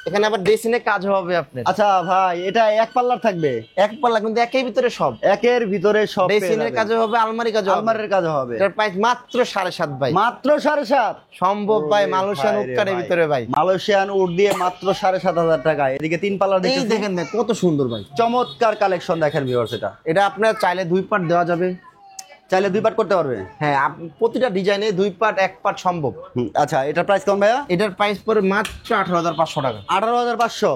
এখানে আবার ড্রেসিংয়ে কাজ হবে আপনার। আচ্ছা ভাই, এটা এক পাল্লার থাকবে, এক পাল্লা কিন্তু একের ভিতরে সব, একের ভিতরে সব পেয়ে ড্রেসিংয়ের যাবেন। কাজে হবে, আলমারি কাজে হবে, আলমারির কাজ হবে। এটার প্রাইস মাত্র 7.5 ভাই। মাত্র 7.5 সম্ভব ভাই, মালয়েশিয়ান ভাই রে উডকারের ভাই। ভিতরে ভাই। মালয়েশিয়ান উড দিয়ে মাত্র 7,500 টাকায়। এদিকে 3 পাল্লার এই দেখতেছি, দেখেন ভাই কত সুন্দর ভাই, চমৎকার কালেকশন দেখেন ভিউয়ার্স। এটা আপনার চাইলে 2 পার্ট দেওয়া যাবে, চাইলে 2 পার্ট করতে পারবে। হ্যাঁ প্রতিটা ডিজাইনে 2 পার্ট 1 পার্ট সম্ভব। আচ্ছা, এটার প্রাইস কম ভাইয়া? এটার প্রাইস পড়ে মাত্র 18,500 টাকা। 18,500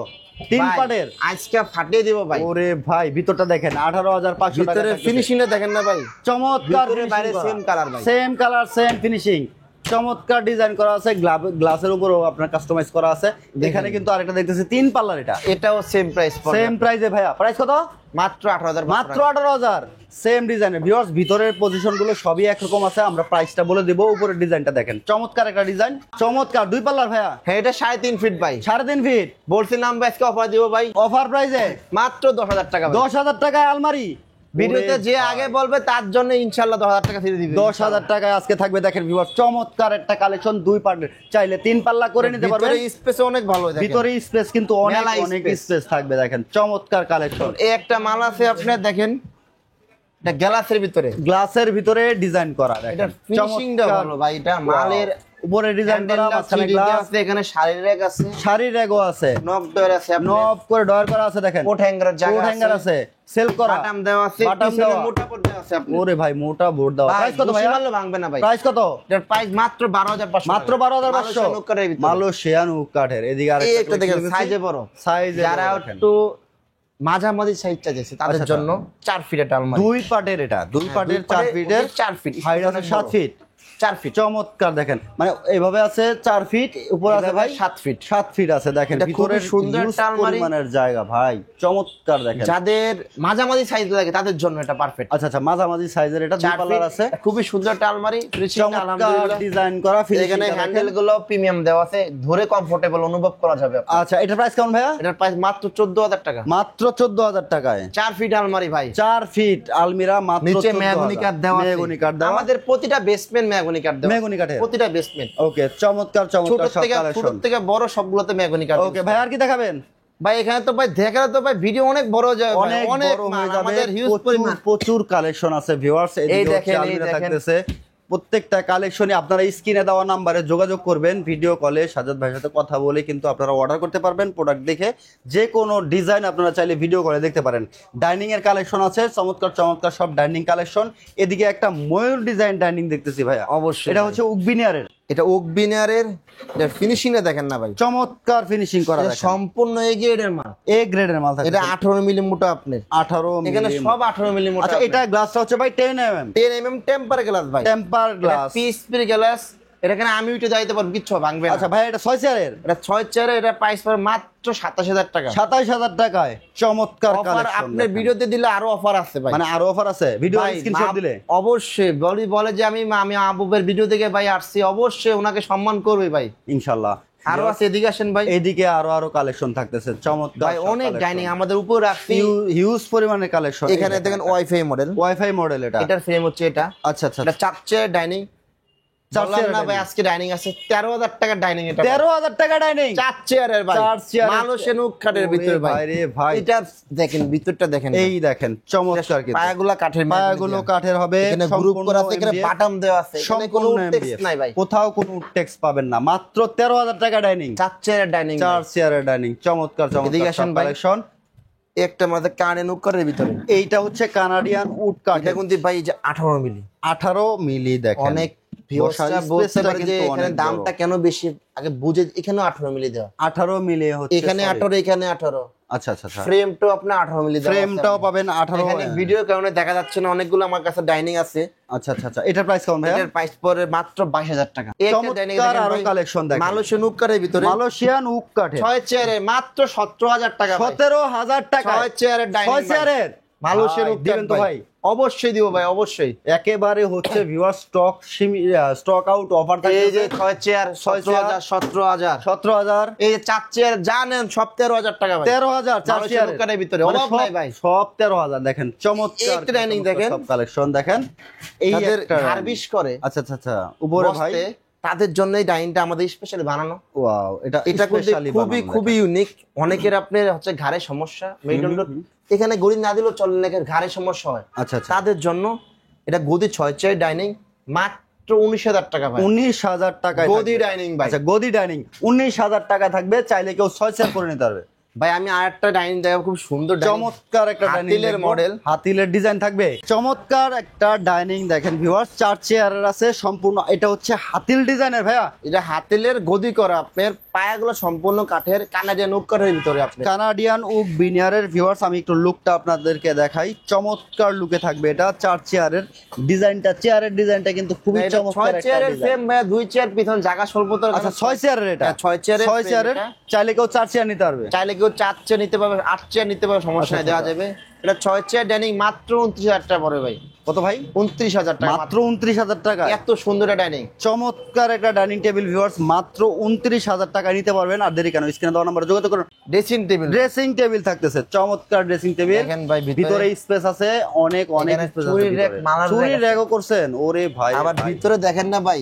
3 ভাই, পার্টের। আজকে ফাটিয়ে দিব ভাই। ওরে ভাই, ভিতরটা দেখেন, 18,500 টাকা। ভিতরে ফিনিশিংটা দেখেন না ভাই, চমৎকার, ভিতরে বাইরে same color ভাই। সেম কালার সেম ফিনিশিং, চমৎকার ডিজাইন করা আছে। গ্লাসের উপরও আপনার কাস্টমাইজ করা আছে। এখানে কিন্তু আরেকটা দেখতেছি 3 পাল্লার, এটা এটাও সেম প্রাইস পড়বে, সেম প্রাইসে ভাইয়া। প্রাইস কত? মাত্র 18,500 মাত্র 18,000। সেম ডিজাইনের ভিউয়ার্স, ভিতরের পজিশন গুলো সবই একরকম আছে। আমরা প্রাইসটা বলে দেব। উপরের ডিজাইনটা দেখেন, চমৎকার একটা ডিজাইন, চমৎকার 2 পাল্লার ভাইয়া। হ্যাঁ এটা 3.5 ফিট ভাই, 3.5 ফিট। বলছিলাম ভাই আজকে অফার দিব ভাই, অফার প্রাইসে মাত্র 10,000 টাকা ভাই। 10,000 টাকায় আলমারি। ভিডিওতে যে আগে বলবে তার জন্য ইনশাআল্লাহ 10,000 টাকা ফ্রি দিবে। 10,000 টাকায় আজকে থাকবে। দেখেন ভিউয়ার্স, চমৎকার একটা কালেকশন, 2 পার্টের। চাইলে 3 পাল্লা করে নিতে পারবেন। ভিতরে স্পেস অনেক ভালো দেখেন, ভিতরে স্পেস কিন্তু অনেক মেলা অনেক space। স্পেস থাকবে। দেখেন চমৎকার কালেকশন। এই একটা মাল আছে আপনার দেখেন, এটা গ্লাসের ভিতরে, গ্লাসের ভিতরে ডিজাইন করা, এটা দেখেন ফিনিশিংটা ভালো ভাই, এটা মালের উপরে ডিজাইন করা, মাঝখানে গ্লাস আছে, এখানে শাড়ির র‍্যাক আছে, শাড়ির র‍্যাগও আছে, নব ডয়ার আছে, নব করে ডয়ার করা আছে, দেখেন কোট হ্যাঙ্গারের জায়গা কোট হ্যাঙ্গার আছে, সেলফ করা, বাটাম দেওয়া আছে, বাটাম পিছনে দেওয়া, মোটা বোর্ড দেওয়া আছে আপনি। ওরে ভাই মোটা বোর্ড দাও। প্রাইস কত ভাই? ভালো ভাঙবে না ভাই। প্রাইস কত? এটার প্রাইস মাত্র 12500, মাত্র 12500। মালয়েশিয়ান উড কাঠের। এদিকে এই আরেকটা একটা দেখেন, সাইজে বড়, সাইজে যারা একটু মাঝামাঝি সাইজ চাইছে তাদের জন্য 4 ফিট এটা আলমারি। দুই পাটের, এটা দুই পাটের 4 ফিটের, 4 ফিট, হাইট আছে 7 ফিট, 4 ফিট চমৎকার। দেখেন মানে এইভাবে আছে 4 ফিট, উপর আছে ভাই 7 ফিট, 7 ফিট আছে। দেখেন এটা খুবই ভিতরের সুন্দর হিউজ একটা আলমারি। পরিমাণের জায়গা ভাই, চমৎকার। দেখেন যাদের মাঝামাঝি সাইজ লাগে তাদের জন্য এটা পারফেক্ট। আচ্ছা আচ্ছা, মাঝামাঝি সাইজের এটা, দুই পাল্লার আছে, খুবই সুন্দর একটা আলমারি, ফিনিশিং চমৎকার আলহামদুলিল্লাহ ডিজাইন করা, এখানে হ্যান্ডেল গুলো প্রিমিয়াম দেওয়া আছে, ধরে কমফোর্টেবল অনুভব করা যাবে। আচ্ছা, এটার প্রাইস কেমন ভাইয়া? এটার প্রাইস মাত্র 14000 টাকা, মাত্র 14000 টাকায় 4 ফিট আলমারি ভাই, 4 ফিট আলমিরা, মাত্র নিচে মেহগনি কাঠ দেওয়া আছে, মেহগনি কাঠ দেওয়া, আমাদের প্রতিটা বেসমেন্ট মেহগনি কাঠ দেওয়া, মেহগনি কাঠের, প্রতিটা বেসমেন্ট। ওকে, চমৎকার ছোট চমৎকার সব থেকে ছোট কালেকশন। থেকে বড় সবগুলোতে মেহগনি কাঠ। ওকে ভাই, আর কি দেখাবেন? ভাই এখানে তো ভাই দেখালে তো ভাই ভিডিও অনেক বড় হয়ে যাবে, অনেক বড় হয়ে যাবে, আমাদের হিউজ পরিমাণ প্রচুর কালেকশন আছে ভিউয়ার্স। এই দেখেন, এই দেখেন থাকতেছে প্রত্যেকটা কালেকশনই আপনারা স্ক্রিনে দেওয়া নাম্বারে যোগাযোগ করবেন, ভিডিও কলে সাজাদ ভাইয়ের সাথে কথা বলে কিন্তু আপনারা অর্ডার করতে পারবেন প্রোডাক্ট দেখে। যে কোনো ডিজাইন আপনারা চাইলে ভিডিও কলে দেখতে পারেন। ডাইনিং এর কালেকশন আছে, চমৎকার চমৎকার সব ডাইনিং কালেকশন। এদিকে একটা ময়ূর ডিজাইন ডাইনিং দেখতেছি ভাইয়া, অবশ্যই এটা হচ্ছে উকবিনিয়ারের, এটা ওক বিনারের ফিনিশিংটা দেখেন না ভাই, চমৎকার ফিনিশিং করা, এটা সম্পূর্ণ এ গ্রেডের মাল, এ গ্রেডের মাল থাকে। এটা 18 মিলি মোটা আপনার, 18 এখানে মিলি। সব 18 মিলি মোটা। আচ্ছা, এটা গ্লাসটা হচ্ছে ভাই 10 mm, 10 mm টেম্পার গ্লাস ভাই, temper glass, piece piece glass. এটা এখানে আমি উঠে যাইতে পারবো, কিচ্ছু ভাঙবে না। আচ্ছা ভাই, এটা 6 চেয়ারের, এটা 6 চেয়ারে, এটা প্রাইস পড়ে মাত্র 27000 টাকা, 27000 টাকায়। চমৎকার অফার কালেকশন। আপনি ভিডিওতে দিলে আরো অফার আছে ভাই, মানে আরো অফার আছে ভিডিও ভাই, স্ক্রিনশট দিলে? অবশ্যই বলে যে আমি আবুবের ভিডিও থেকে ভাই আসছি, অবশ্যই ওনাকে সম্মান করবে ভাই, ইনশাআল্লাহ। আরো আছে, এদিকে আসেন ভাই, এদিকে আরো কালেকশন থাকতেছে, চমৎকার ভাই অনেক ডাইনিং আমাদের উপর রাখছি, হিউজ পরিমাণের কালেকশন। এখানে দেখেন ওয়াইফাই মডেল, ওয়াইফাই মডেল, এটা এটার ফ্রেম হচ্ছে এটা। আচ্ছা আচ্ছা, এটা 4 চেয়ার ডাইনিং, 4 বললাম চেয়ার না ভাই আজকে ডাইনিং আছে 13000 টাকা ডাইনিং, এটা 13000 টাকা ডাইনিং, 4 চেয়ারের ভাই, 4 চেয়ারের মানুষের নুক কাঠের ভিতরে ভাই। ভাই রে ভাই, এটা দেখেন ভিতরটা দেখেন, এই দেখেন চমৎকার, কিন্তু পায়াগুলো কাঠের, পায়াগুলো কাঠের হবে, এখানে গ্রুপ করা আছে, এখানে বাটাম দেওয়া আছে, এখানে কোনো টেক্সট নাই ভাই, কোথাও কোনো টেক্সট পাবেন না। মাত্র 13000 টাকা ডাইনিং, 4 চেয়ারের ডাইনিং, 4 চেয়ারের ডাইনিং, চমৎকার এদিকে চমৎকার আসেন ভাই। কালেকশন। একটা মধ্যে কানে নুক কাঠের ভিতরে, এইটা হচ্ছে কানাডিয়ান উড কাঠ, এটা কিন্তু ভাই যে 18 মিলি, 18 মিলি। দেখেন অনেক বসার ভিউয়ার্সরা বলতে স্পেসটা পারে যে কিন্তু এখানে অনেক দামটা কেন বেশি, আগে বুঝে, এখানেও 18 মিলি দেওয়া, 18 মিলি হচ্ছে, এখানে sorry। 18, এখানে 18, আচ্ছা আচ্ছা আচ্ছা, ফ্রেমটাও আপনি 18 মিলি দেওয়া আছে। ফ্রেমটাও পাবেন 18। এখানে ভিডিওর কারণে দেখা যাচ্ছে না, অনেকগুলো আমার কাছে ডাইনিং আছে। আচ্ছা আচ্ছা আচ্ছা, এটার প্রাইস কেমন ভাই? এটার প্রাইস পড়ে মাত্র 22000 টাকা। চমৎকার আরো কালেকশন দেখেন, মালয়েশিয়ান উক কাঠের ভিতরে, মালয়েশিয়ান উড কাঠের, 6 চেয়ারে মাত্র 17000 টাকা ভাই, 17000 টাকা, 6 চেয়ারের ডাইনিং, 6 চেয়ারের মালয়েশিয়ান ভাই, উক দিবেন তো ভাই? অবশ্যই দিব ভাই, অবশ্যই। একেবারে হচ্ছে ভিউয়ার স্টক আউট অফার থাকে। এই যে 6 চেয়ার 17000, 17000, 17000, এই যে 4 চেয়ার জানেন সব 13000 টাকা ভাই, 13000, 4 মালয়েশিয়ান উক কাঠের ভিতরে অভাব নাই ভাই, সব 13000। দেখেন চমৎকার একটা ডাইনিং দেখেন, সব কালেকশন দেখেন। এই যাদের একটা সার্ভিস করে, আচ্ছা আচ্ছা আচ্ছা, উপরে ভাই, বসতে, তাদের জন্য এই ডাইনিংটা আমাদের স্পেশালি বানানো। ওয়াও, এটা এটা কিন্তু স্পেশালি খুবই খুবই ইউনিক। অনেকের আপনার হচ্ছে ঘাড়ে সমস্যা, মেরুদণ্ড, এখানে গদি না দিলেও চলে, নাকি ঘাড়ে সমস্যা হয়, আচ্ছা আচ্ছা, তাদের জন্য এটা গদি 6 চেয়ার ডাইনিং, মাত্র 19000 টাকা ভাই, 19000 টাকায় গদি থাকবে। ডাইনিং ভাই। আচ্ছা, গদি ডাইনিং 19000 টাকা থাকবে, চাইলে কেউ 6 চেয়ার করে নিতে পারবে। ভাই আমি আরেকটা ডাইনিং দেখাবো, খুব সুন্দর ডাইনিং, চমৎকার একটা ডাইনিং, হাতিলের মডেল, হাতিলের ডিজাইন থাকবে, চমৎকার একটা ডাইনিং দেখেন ভিউয়ার্স, 4 চেয়ারের আছে সম্পূর্ণ। এটা হচ্ছে হাতিল ডিজাইনের ভাইয়া, এটা হাতিলের গদি করা, আপনার পায়াগুলো সম্পূর্ণ কাঠের, কানাডিয়ান উক কাঠের ভিতরে আপনি, কানাডিয়ান উক বিনিয়ারের। ভিউয়ার্স আমি একটু লুকটা আপনাদেরকে দেখাই, চমৎকার লুকে থাকবে এটা। 4 চেয়ারের ডিজাইনটা, চেয়ারের ডিজাইনটা কিন্তু খুবই চমৎকার 6 একটা চেয়ারের ডিজাইন। ফ্রেম ভাই, 2 চেয়ার পিছন জায়গা স্বল্পতার, আচ্ছা 6 চেয়ারের, এটা 6 চেয়ারের, 6 চেয়ারের, চাইলে কেউ 4 চেয়ার নিতে পারবে, চাইলে কেউ 4 চেয়ার নিতে পারবে, 8 চেয়ার নিতে পারবে, সমস্যা নাই, দেওয়া যাবে। এটা 6 চেয়ার ডাইনিং মাত্র 29000 টাকা পড়ে ভাই। কত ভাই? 29000 টাকা মাত্র 29000 টাকা। এত সুন্দর একটা ডাইনিং, চমৎকার একটা ডাইনিং টেবিল ভিউয়ার্স, মাত্র 29000 টাকা নিতে পারবেন। আর দেরি কেন, স্ক্রিনে দেওয়া নাম্বারে যোগাযোগ করুন। ড্রেসিং টেবিল, ড্রেসিং টেবিল থাকতেছে, চমৎকার ড্রেসিং টেবিল দেখেন ভাই, ভিতরে স্পেস আছে, অনেক অনেক এখানে স্পেস আছে, চুরির র‍্যাক, মালার চুরির র‍্যাক র‍্যাকও করছেন, ওরে ভাই। আবার ভিতরে দেখেন না ভাই,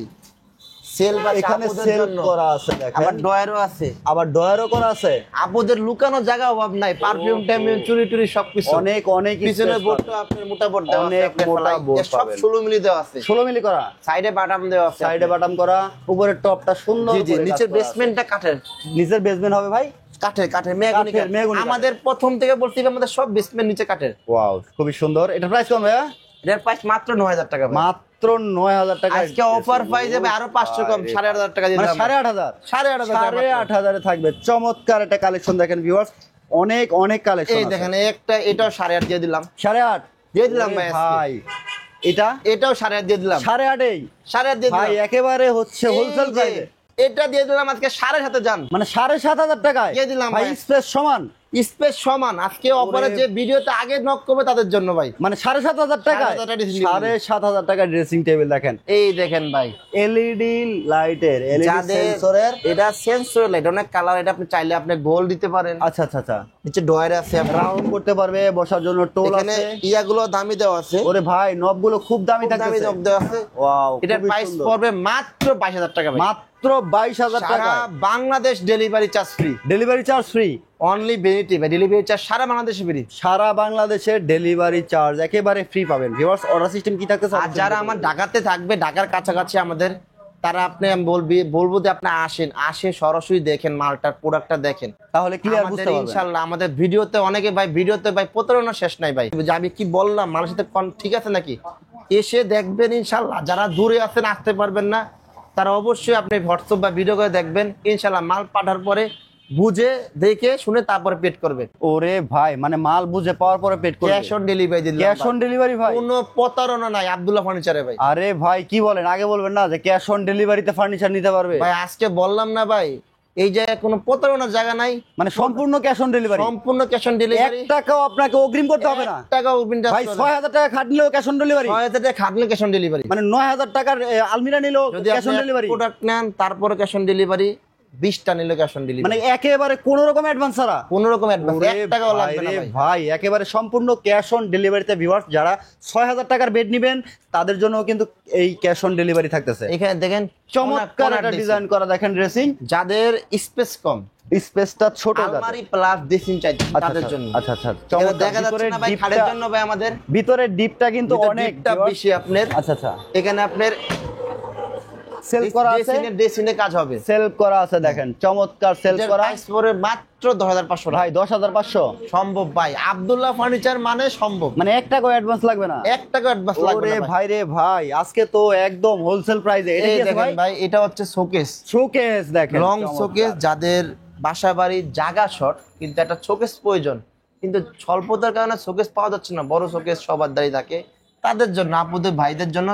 সেল বা এখানে আপুদের সেল জন্য। করা আছে দেখেন, আবার ডয়ারও আছে, আবার ডয়ারও করা আছে। আপুদের লুকানো জায়গা অভাব নাই, পারফিউম টাইমিউম চুরি টুরি সবকিছু। অনেক অনেক পিছনে space বোর্ডটা আপনার মোটা বোর্ড দেওয়া আছে, অনেক আপনার মোটা ফ্লাই। board এর সব পাবেন। 16 মিলি দেওয়া আছে, 16 মিলি করা, সাইডে বাটাম দেওয়া আছে, সাইডে বাটাম করা, উপরের টপটা সুন্দর জি জি, করে কাজ নিচের করা আছে। বেসমেন্টটা কাঠের, নিচের বেসমেন্ট হবে ভাই কাঠের কাঠের মেহগনি কাঠের, কাঠ। মেহগনি কাঠ। আমাদের প্রথম থেকে বলছি কি আমাদের সব বেসমেন্ট নিচে কাঠের। ওয়াও, খুবই সুন্দর। এটা প্রাইস কম ভাইয়া? এটার প্রাইস মাত্র 9000 টাকা ভাই। মাত্র 9000 টাকা। আজকে অফার প্রাইসে ভাই আরো 500 কম, 8500 টাকা দিয়ে মানে দিলাম। 8500, 8500 থাকবে। চমৎকার একটা কালেকশন দেখেন ভিউয়ার্স, অনেক অনেক কালেকশন এই দেখেন একটা, এটাও 8.5 দিয়ে দিলাম, 8.5 দিয়ে দিলাম ওরে ভাই আজকে। ভাই, এটা এটাও 8.5 দিয়ে দিলাম, 8.5 8.5 দিয়ে ভাই, দিলাম একেবারে হচ্ছে হোলসেল এই যে, প্রাইসে। এটা দিয়ে দিলাম আজকে 7.5 যান, মানে 7500 টাকায় দিয়ে দিলাম ভাই, ভাই। স্পেস সমান। স্পেস সমান। আজকে অফারে যে ভিডিওতে আগে নক করবে তাদের জন্য ভাই, মানে 7500 টাকায় 7500 টাকা ড্রেসিং টেবিল দেখেন। এই দেখেন ভাই, এলইডি লাইটের, এলইডি যাদের সেন্সরের। এটা সেন্সর লাইট, অনেক কালার, এটা আপনি চাইলে আপনি গোল দিতে পারেন। আচ্ছা আচ্ছা আচ্ছা, নিচে ডয়ার আছে, রাউন্ড করতে পারবে, বসার জন্য টোল এখানে আছে। ইয়াগুলো দামি দেওয়া আছে, ওরে ভাই, নবগুলো খুব দামি খুব দামি থাকতেছে। নব দেওয়া আছে। ওয়াও, এটার প্রাইস পড়বে মাত্র 22000 টাকা ভাই। মাত্র 22000 সারা টাকা। Bangladesh delivery charge free, delivery charge free, only vanity ভাই, ডেলিভারি চার্জ সারা বাংলাদেশে ফ্রি। সারা বাংলাদেশে ডেলিভারি চার্জ একেবারে ফ্রি পাবেন। ভিউয়ার্স, অর্ডার সিস্টেম কি থাকতেছে? আর যারা আমার ঢাকাতে থাকবে, ঢাকার কাছাকাছি আমাদের, তারা আপনি আমি বলবো যে আপনি আসে সরাসরি দেখেন মালটার প্রোডাক্টটা দেখেন, তাহলে ক্লিয়ার আমাদের বুঝতে পারবেন। ইনশাআল্লাহ আমাদের ভিডিওতে অনেকে ভাই, ভিডিওতে ভাই প্রতারণা শেষ নাই ভাই, যে আমি কি বললাম মানুষের সাথে ঠিক আছে নাকি, এসে দেখবেন ইনশাআল্লাহ। যারা দূরে আছেন, আসতে পারবেন না, তারা অবশ্যই আপনি হোয়াটসঅ্যাপ বা ভিডিও করে দেখবেন ইনশাআল্লাহ। মাল পাঠার পরে বুঝে দেখে শুনে তারপরে পেড করবে। ওরে ভাই, মানে মাল বুঝে পাওয়ার পরে পেড করবে। ক্যাশ অন ডেলিভারি দিলাম, ক্যাশ অন ডেলিভারি ভাই, কোনো প্রতারণা নাই আব্দুল্লাহ ফার্নিচারে ভাই। আরে ভাই কি বলেন, আগে বলবেন না যে ক্যাশ অন ডেলিভারিতে ফার্নিচার নিতে পারবে? ভাই আজকে বললাম না ভাই, এই জায়গায় কোনো প্রতারণার জায়গা নাই, মানে সম্পূর্ণ ক্যাশ অন ডেলিভারি, সম্পূর্ণ ক্যাশ অন ডেলিভারি। 1 টাকাও আপনাকে অগ্রিম করতে হবে না টাকা ওপেন ভাই। 6000 টাকা খাটলেও ক্যাশ অন ডেলিভারি, 6000 টাকা খাটলে ক্যাশ অন ডেলিভারি। মানে 9000 টাকার আলমিরা নিলেও যদি ক্যাশ অন আপনি ডেলিভারি, প্রোডাক্ট নেন তারপরে ক্যাশ অন ডেলিভারি, 20টা নিলে ক্যাশ অন ডেলিভারি, মানে একেবারে কোনো রকম অ্যাডভান্স ছাড়া। কোনো রকম অ্যাডভান্স, ওরে 1 টাকাও ভাই লাগবে না রে ভাই। ভাই, একেবারে সম্পূর্ণ ক্যাশ অন ডেলিভারিতে। ভিউয়ার্স, যারা 6000 টাকার বেড নেবেন তাদের জন্য কিন্তু এই ক্যাশ অন ডেলিভারি থাকতেছে। এখানে দেখেন চমৎকার একটা ডিজাইন করা দেখেন ড্রেসিং, যাদের স্পেস কম, স্পেসটা ছোট, আলমারি প্লাস ড্রেসিং চাই তাদের জন্য। আচ্ছা আচ্ছা, এখানে চমৎকার। দেখা যাচ্ছে না ভাই, খাটের জন্য ভাই আমাদের ভিতরের ডিপটা কিন্তু অনেক ডিপটা বেশি আপনার। আচ্ছা আচ্ছা, এখানে আপনার সেলফ করা আছে, ড্রেসিং এর কাজ হবে, সেলফ করা আছে দেখেন, চমৎকার সেলফ করা। প্রাইস পড়ে মাত্র 10500 টাকা ভাই 10500 সম্ভব ভাই। আব্দুল্লাহ ফার্নিচার মানে সম্ভব, মানে 1 টাকাও অ্যাডভান্স লাগবে না। 1 টাকা অ্যাডভান্স লাগবে ওরে না ভাই। ভাই রে ভাই, আজকে তো একদম হোলসেল প্রাইসে। এটা এই কি আছে দেখেন ভাই? ভাই, এটা হচ্ছে শোকেস, শোকেস দেখেন, লং চমৎকার। শোকেস। যাদের বাসা বাড়ির জায়গা শর্ট কিন্তু একটা শোকেস প্রয়োজন, কিন্তু স্বল্পতার কারণে শোকেস পাওয়া যাচ্ছে না, বড় শোকেস সবার দাঁড়িয়ে থাকে, তাদের জন্য, আপুদের ভাইদের জন্য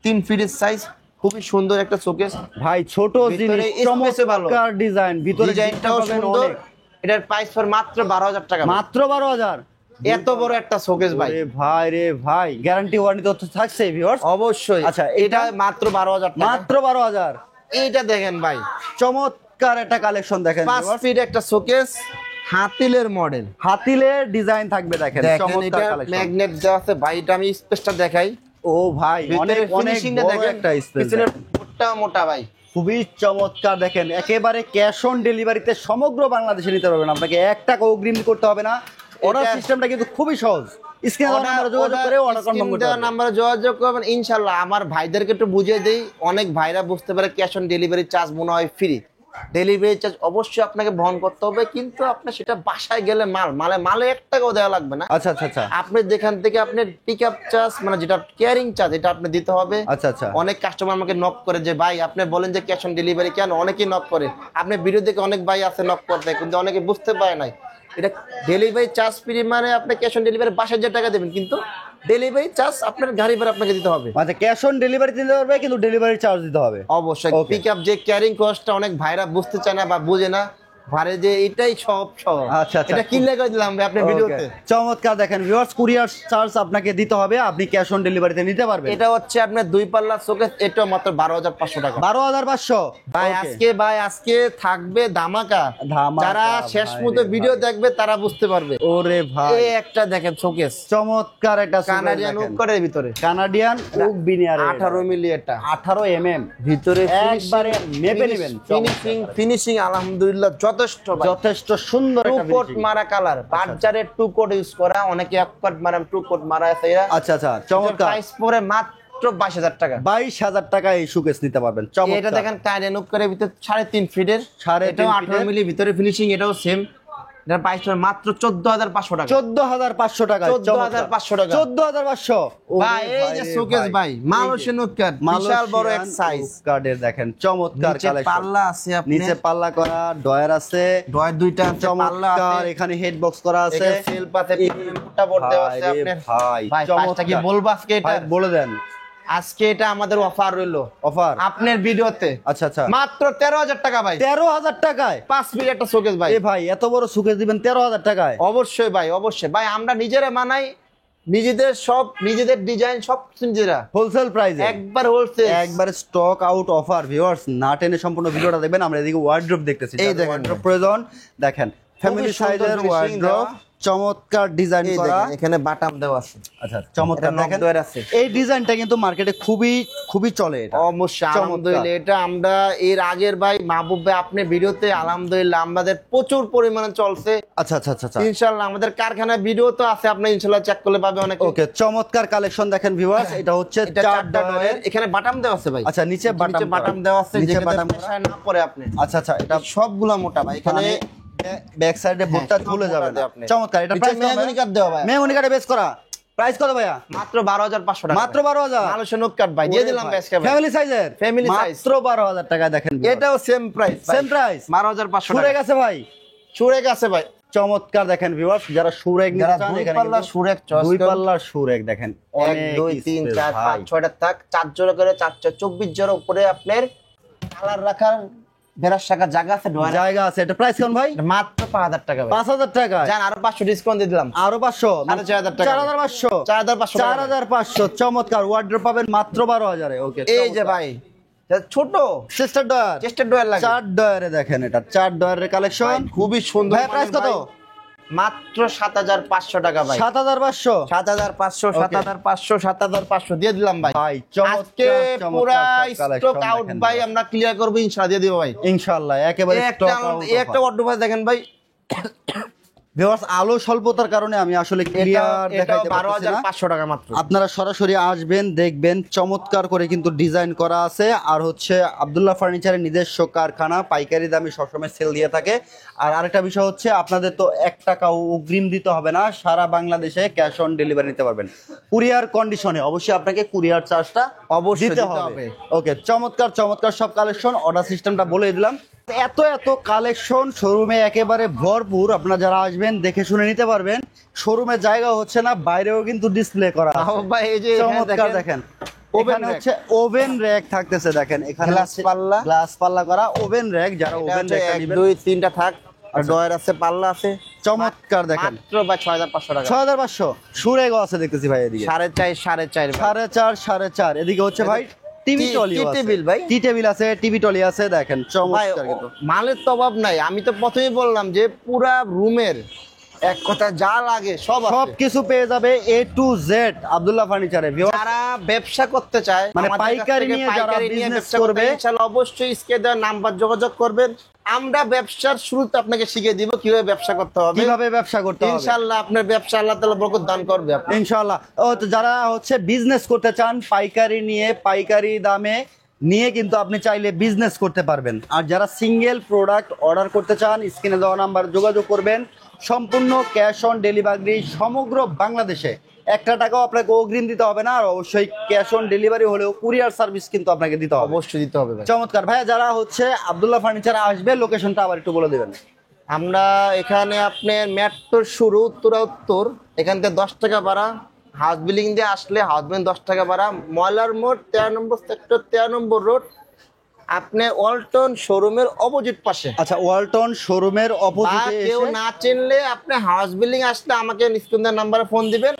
3 ফিটের সাইজ, খুবই সুন্দর একটা শোকেস ভাই ছোট ভিতরে জিনিস, space ভালো। চমৎকার ডিজাইন, ভিতরে ডিজাইনটাও ডিজাইনটাও পাবেন সুন্দর। অনেক। এটার প্রাইস পর মাত্র 12000 টাকা, মাত্র 12000। এত বড় একটা শোকেস ভাই, ওরে ভাই রে ভাই, গ্যারান্টি ওয়ারেন্টি তো থাকছে ভিউয়ার্স। অবশ্যই। আচ্ছা, এটা মাত্র 12000 টাকা। মাত্র 12000। এইটা দেখেন ভাই, চমৎকার একটা কালেকশন দেখেন, 5 ফিট একটা শোকেস, হাতিলের মডেল, হাতিলের ডিজাইন থাকবে দেখেন, দেখেন চমৎকার এটা কালেকশন। ম্যাগনেট দেওয়া আছে ভাই। এটা আমি স্পেসটা দেখাই, ও ভাই, অনেক ভিতরে অনেক ফিনিশিংটা বড় দেখেন, একটা স্পেস, পিছনের মোটা মোটা ভাই, খুবই চমৎকার দেখেন। একেবারে ক্যাশ অন ডেলিভারিতে সমগ্র বাংলাদেশে নিতে পারবেন, আপনাকে 1 টাকা অগ্রিম করতে হবে না। অর্ডার এটা- সিস্টেমটা কিন্তু খুবই সহজ। স্ক্রিনে দেওয়া নাম্বারে যোগাযোগ করে অর্ডার কনফার্ম করতে হবে। নাম্বারে যোগাযোগ করবেন ইনশাআল্লাহ। আমার ভাইদেরকে একটু বুঝিয়ে দেই, অনেক ভাইরা বুঝতে পারে ক্যাশ অন ডেলিভারি চার্জ মনে হয় ফ্রি। ডেলিভারি চার্জ অবশ্যই আপনাকে বহন করতে হবে, কিন্তু আপনি সেটা বাসায় গেলে মালে 1 টাকাও দেওয়া লাগবে না। আচ্ছা আচ্ছা আচ্ছা আপনি যেখান থেকে আপনার পিক আপ চার্জ, মানে যেটা কেয়ারিং চার্জ, এটা আপনি দিতে হবে। আচ্ছা আচ্ছা, অনেক কাস্টমার আমাকে নক করে যে ভাই আপনি বলেন যে ক্যাশ অন ডেলিভারি কেন, অনেকেই নক করে। আপনি ভিডিও দেখে অনেক ভাই আছে নক করতে, কিন্তু অনেকে বুঝতে পারে নাই এটা ডেলিভারি চার্জ ফ্রি, মানে আপনি ক্যাশ অন ডেলিভারি বাসায় যে টাকা দেবেন, কিন্তু ডেলিভারি চার্জ আপনার গাড়ি ভাড়া আপনাকে দিতে হবে। আচ্ছা, ক্যাশ অন ডেলিভারি দিতে পারবে, কিন্তু ডেলিভারি চার্জ দিতে হবে অবশ্যই। Okay. পিক আপ যে ক্যারিং কস্টটা অনেক ভাইরা বুঝতে চায় না বা বুঝে না, ভারে যে এটাই সব সব। আচ্ছা, আচ্ছা। এটা কিনলে করে দিলাম ভাই আপনার ভিডিওতে। Okay, চমৎকার দেখেন ভিউয়ার্স, কুরিয়ার চার্জ আপনাকে দিতে হবে, আপনি ক্যাশ অন ডেলিভারিতে নিতে পারবেন। এটা হচ্ছে আপনার 2 পাল্লা শোকেস, এটা মাত্র 12,500 টাকা। 12,500 ভাই আজকে থাকবে ধামাকা। ধামাকা, যারা শেষ ভাই পর্যন্ত রে ভিডিও ভাই। দেখবে তারা বুঝতে পারবে। ওরে ভাই, এই একটা দেখেন শোকেস, চমৎকার একটা কানাডিয়ান উপকারের ভিতরে কানাডিয়ান ওক বিনিয়ার 18 মিলি এটা 18 mm ভিতরে একবারে মেপে নেবেন। ফিনিশিং আলহামদুলিল্লাহ যথেষ্ট ভাই। যথেষ্ট সুন্দর টু একটা কোট finishing। মারা কালার, বাজারে টু কোট ইউজ করা, অনেকে এক কোট মারা, টু কোট মারা আছে এরা। আচ্ছা আচ্ছা, চমৎকার। প্রাইস পড়ে মাত্র 22,000 টাকা। 22,000 টাকা এই শোকেস নিতে পারবেন। চমৎকার। এটা দেখেন কানাডিয়ান উপকারের ভিতরে 3.5 ফিটের, 3.5 এটাও 18 ফিটের। মিলি ভিতরে ফিনিশিং, এটাও সেম। এটা প্রাইস পড়ে মাত্র 14,500 টাকা। 14,500 টাকা। 14,500 টাকা। 14,500 ভাই এই যে শোকেস ভাই, মালয়েশিয়ান উৎকাট, বিশাল বড় এক সাইজ। কার্ডের দেখেন চমৎকার নিচে কালেকশন। পাল্লা আছে আপনার, নিচে পাল্লা করা, ডয়ার আছে, ডয়ার দুইটা আছে, পাল্লা চমৎকার। আছে, এখানে হেড বক্স করা আছে, এখানে সেলফ আছে, ফুটা বোর্ড দেওয়া আছে ভাই রে আপনার। ভাই, ভাই পাঁচটা কি চমৎকার। বলবো আজকে এটা? ভাই বলে দেন। আজকে এটা আমাদের অফার রইলো অফার আপনার ভিডিওতে আচ্ছা আচ্ছা, মাত্র 13,000 টাকা ভাই। 13,000 টাকায় 5 ফিট একটা শোকেস ভাই। এ ভাই এত বড় শোকেস দিবেন 13,000 টাকায়? অবশ্যই ভাই, অবশ্যই ভাই, আমরা নিজেরা বানাই, নিজেদের সব, নিজেদের ডিজাইন সব নিজেরা, হোলসেল প্রাইসে একবার হোলসেল, একবার স্টক আউট অফার। ভিউয়ার্স না টেনে সম্পূর্ণ ভিডিওটা দেখবেন। আমরা এদিকে ওয়ার্ড্রপ দেখতেছি, এই দেখেন ওয়ার্ড্রপ প্রয়োজন দেখেন, ফ্যামিলি সুন্দর সাইজের finishing ওয়ার্ড্রপ, দেওয়া। চমৎকার ডিজাইন এই করা। দেখেন এখানে বাটাম দেওয়া আছে। আচ্ছা চমৎকার এটা knock দেখেন, door আছে। এই ডিজাইনটা কিন্তু মার্কেটে খুবই খুবই চলে এটা। অবশ্যই চমৎকার। আলহামদুলিল্লাহ, এটা আমরা এর আগের ভাই মাহবুব ভাই আপনি ভিডিওতে আলহামদুলিল্লাহ আমাদের প্রচুর পরিমাণে চলছে। আচ্ছা আচ্ছা আচ্ছা আচ্ছা, ইনশাআল্লাহ আমাদের কারখানায় ভিডিও তো আছে, আপনি ইনশাআল্লাহ চেক করলে পাবে অনেক। ওকে চমৎকার কালেকশন দেখেন ভিউয়ার্স। এটা হচ্ছে এটা 4 চারটা ডয়ারের। ডয়ার, এখানে বাটাম দেওয়া আছে ভাই। আচ্ছা নিচে বাটাম বাটাম দেওয়া আছে, নিচে যেখানে বাটাম প্রেসার না পড়ে আপনি। আচ্ছা আচ্ছা, এটা সবগুলা মোটা ভাই, এখানে ব্যাক সাইডে বোর্ডটা সব ঝুলে যাবে মোটা না। আপনি। চমৎকার। এটা নিচে প্রাইস মেহগনি কাঠ দেওয়া ভাই, মেহগনি কাঠে বেস করা। প্রাইস কত ভাইয়া? মাত্র 12,500 টাকা। মাত্র 12,000? মালয়েশিয়ান ওক কাঠ ভাই, দিয়ে দিলাম আজকে ভাই। ফ্যামিলি সাইজের Family size। মাত্র 12,000 টাকা দেখেন। এটাও সেম প্রাইস, সেম প্রাইস, 12,500 সুরেক টাকা। আছে ভাই, সুরেক আছে ভাই, চমৎকার দেখেন ভিউয়ার্স। যারা সুরেক নিতে যারা চান দুই এখানে পাল্লা কিন্তু সুরেক চয়েস দুই করেন। পাল্লার সুরেক দেখেন, 1 অনেক 2 3 space 4 ভাই। 5 6টা থাক, 4 জোড়া করে 4 24 জোড়া উপরে আপনার কালার রাখার বেরাস টাকা জায়গা আছে, ডয়ার জায়গা আছে। এটা প্রাইস কোন ভাই? মাত্র 5,000 টাকা ভাই। 5,000 টাকা। জান আরো 500 ডিসকাউন্ট দিয়ে দিলাম, আরো 500, 4,500 টাকা। 4,500, 4,500 টাকা। 4,500 চমৎকার। ওয়ার্ড্রপ পাবেন মাত্র 12,000 এ। ওকে এই যে ভাই ছোট সিস্টার ডয়ার, চেস্টের ডয়ার লাগে 4 ডয়ারে দেখেন, এটা 4 ডয়ারের কালেকশন। খুবই সুন্দর। ভাই প্রাইস কত? মাত্র 7,500 টাকা ভাই। 7,500 7,500 Okay. 7,500 7,500 দিয়ে দিলাম ভাই। ভাই আজকে চমৎকার পুরা চমৎকার স্টক collection আউট দেখেন ভাই, আমরা ক্লিয়ার করব ইনশাআল্লাহ, দিয়ে দিব ভাই। ইনশাআল্লাহ একেবারে এই একটা স্টক আউট। এই একটা অর্ডার ভাই দেখেন ভাই, ভিউয়ার্স আলো স্বল্পতার কারণে আমি আসলে ক্লিয়ার এটা দেখাইতে পারতেছি না। 12,500 টাকা মাত্র। আপনারা সরাসরি আসবেন, দেখবেন চমৎকার করে কিন্তু ডিজাইন করা আছে। আর হচ্ছে আব্দুল্লাহ ফার্নিচারের নিজস্ব কারখানা, পাইকারি দামে সবসময় সেল দিয়ে থাকে। আর আরেকটা বিষয় হচ্ছে আপনাদের তো 1 টাকাও অগ্রিম দিতে হবে না, সারা বাংলাদেশে ক্যাশ অন ডেলিভারি নিতে পারবেন। কুরিয়ার কন্ডিশনে অবশ্যই আপনাকে কুরিয়ার চার্জটা অবশ্যই দিতে দিতে হবে। হবে। ওকে চমৎকার চমৎকার সব কালেকশন। অর্ডার সিস্টেমটা বলে দিলাম। এত এত কালেকশন শোরুমে একেবারে ভরপুর। আপনারা যারা আসবেন দেখে শুনে নিতে পারবেন। শোরুমে জায়গা হচ্ছে না, বাইরেও কিন্তু ডিসপ্লে করা আছে। ভাই এই যে এখানে চমৎকার দেখেন, Oven ওভেন হচ্ছে ওভেন র্যাক থাকতেছে দেখেন, এখানে গ্লাস পাল্লা, গ্লাস পাল্লা করা ওভেন র্যাক। যারা ওভেন র্যাক 1 2 3টা থাক, আর ডয়ার আছে, পাল্লা আছে। চমৎকার দেখেন, মাত্র ভাই 6,500 টাকা। 6,500 সুরেগো আছে দেখতেছি ভাই এদিকে। 4.5 4.5 4.5 এদিকে হচ্ছে ভাই টিভি টলি টি টেবিল ভাই, টি টেবিল আছে, টিভি টলি আছে দেখেন ভাই চমৎকার কিন্তু। মালের তো অভাব নাই। আমি তো প্রথমেই বললাম যে পুরা রুমের এক কথা যা লাগে সব আছে। সবকিছু পেয়ে যাবে A to Z আব্দুল্লাহ ফার্নিচারে। যারা ব্যবসা করতে চায়, মানে আমাদের কাছ পাইকারি থেকে নিয়ে যারা পাইকারি নিয়ে business ব্যবসা করবে, ইনশাআল্লাহ অবশ্যই স্ক্রিনে দেওয়া নাম্বার যোগাযোগ করবেন। আমরা ব্যবসার শুরুতে আপনাকে শিখিয়ে দিব কিভাবে ব্যবসা করতে হবে, কিভাবে ব্যবসা করতে হবে। ইনশাআল্লাহ আপনার ব্যবসা আল্লাহ তাআলা বরকত দান করবে আপনাকে ইনশাআল্লাহ। ও তো যারা হচ্ছে বিজনেস করতে চান, পাইকারি নিয়ে পাইকারি দামে নিয়ে কিন্তু আপনি চাইলে বিজনেস করতে পারবেন। আর যারা সিঙ্গেল প্রোডাক্ট অর্ডার করতে চান, স্ক্রিনে দেওয়া নাম্বার যোগাযোগ করবেন। সম্পূর্ণ ক্যাশ অন ডেলিভারি সমগ্র বাংলাদেশে। 1 টাকাও আপনাকে অগ্রিম দিতে হবে না। আর অবশ্যই ক্যাশ অন ডেলিভারি হলেও কুরিয়ার সার্ভিস কিন্তু আপনাকে দিতে হবে। অবশ্যই দিতে হবে ভাই। চমৎকার। ভাইয়া যারা হচ্ছে আব্দুল্লাহ ফার্নিচার আসবে, লোকেশনটা আবার একটু বলে দেবেন। আমরা এখানে আপনার মেট্রোর শুরু উত্তরা উত্তর, এখান থেকে 10 টাকা ভাড়া। হাউস বিল্ডিং দিয়ে আসলে হাউস বিল্ডিং 10 টাকা ভাড়া। ময়লার মোড় 13 নম্বর সেক্টর 13 নম্বর রোড, আপনি ওয়ালটন শোরুমের অপোজিট পাশে। আচ্ছা, ওয়ালটন শোরুমের বা অপোজিটে কেউ এসে না চিনলে আপনি হাউস বিল্ডিং আসলে আমাকে স্ক্রিনের নাম্বারে ফোন দিবেন,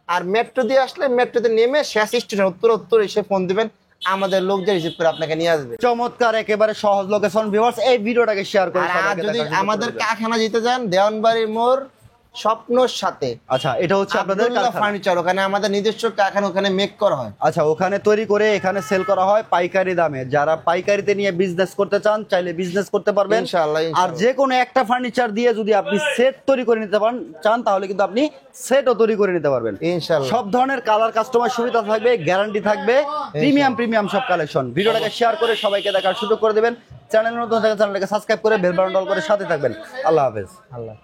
আর মেট্রো দিয়ে আসলে মেট্রোতে নেমে শেষ স্টেশন উত্তর এসে ফোন দিবেন, আমাদের লোক যে রিসিভ করে আপনাকে নিয়ে আসবে। চমৎকার একেবারে সহজ লোকেশন। ভিউয়ার্স, এই ভিডিওটাকে শেয়ার করে আর সবাইকে যদি দেখার সুযোগ করে আমাদের দিবেন। কারখানা যেতে চান, দেওয়ানবাড়ির মোড় স্বপ্নর সাথে আচ্ছা, এটা হচ্ছে আপনাদের কারখানা। ফার্নিচার, ওখানে আমাদের নিজস্ব কারখানা, ওখানে মেক করা হয়। আচ্ছা, ওখানে তৈরি করে এখানে সেল করা হয় পাইকারি দামে। যারা পাইকারিতে নিয়ে বিজনেস করতে চান চাইলে বিজনেস করতে পারবেন। ইনশাআল্লাহ, আর ইনশাআল্লাহ। যে কোনো একটা ফার্নিচার দিয়ে যদি আপনি সেট তৈরি করে নিতে চান তাহলে কিন্তু আপনি সেটও তৈরি করে নিতে পারবেন। ইনশাআল্লাহ। সব ধরনের কালার কাস্টমার সুবিধা থাকবে, গ্যারান্টি থাকবে, প্রিমিয়াম সব কালেকশন। ভিডিওটাকে শেয়ার করে সবাইকে দেখার সুযোগ করে দেবেন। চ্যানেল নতুন থাকলে চ্যানেলটাকে সাবস্ক্রাইব করে বেল বাটন অল করে সাথে থাকবেন। আল্লাহ হাফেজ। আল্লাহ।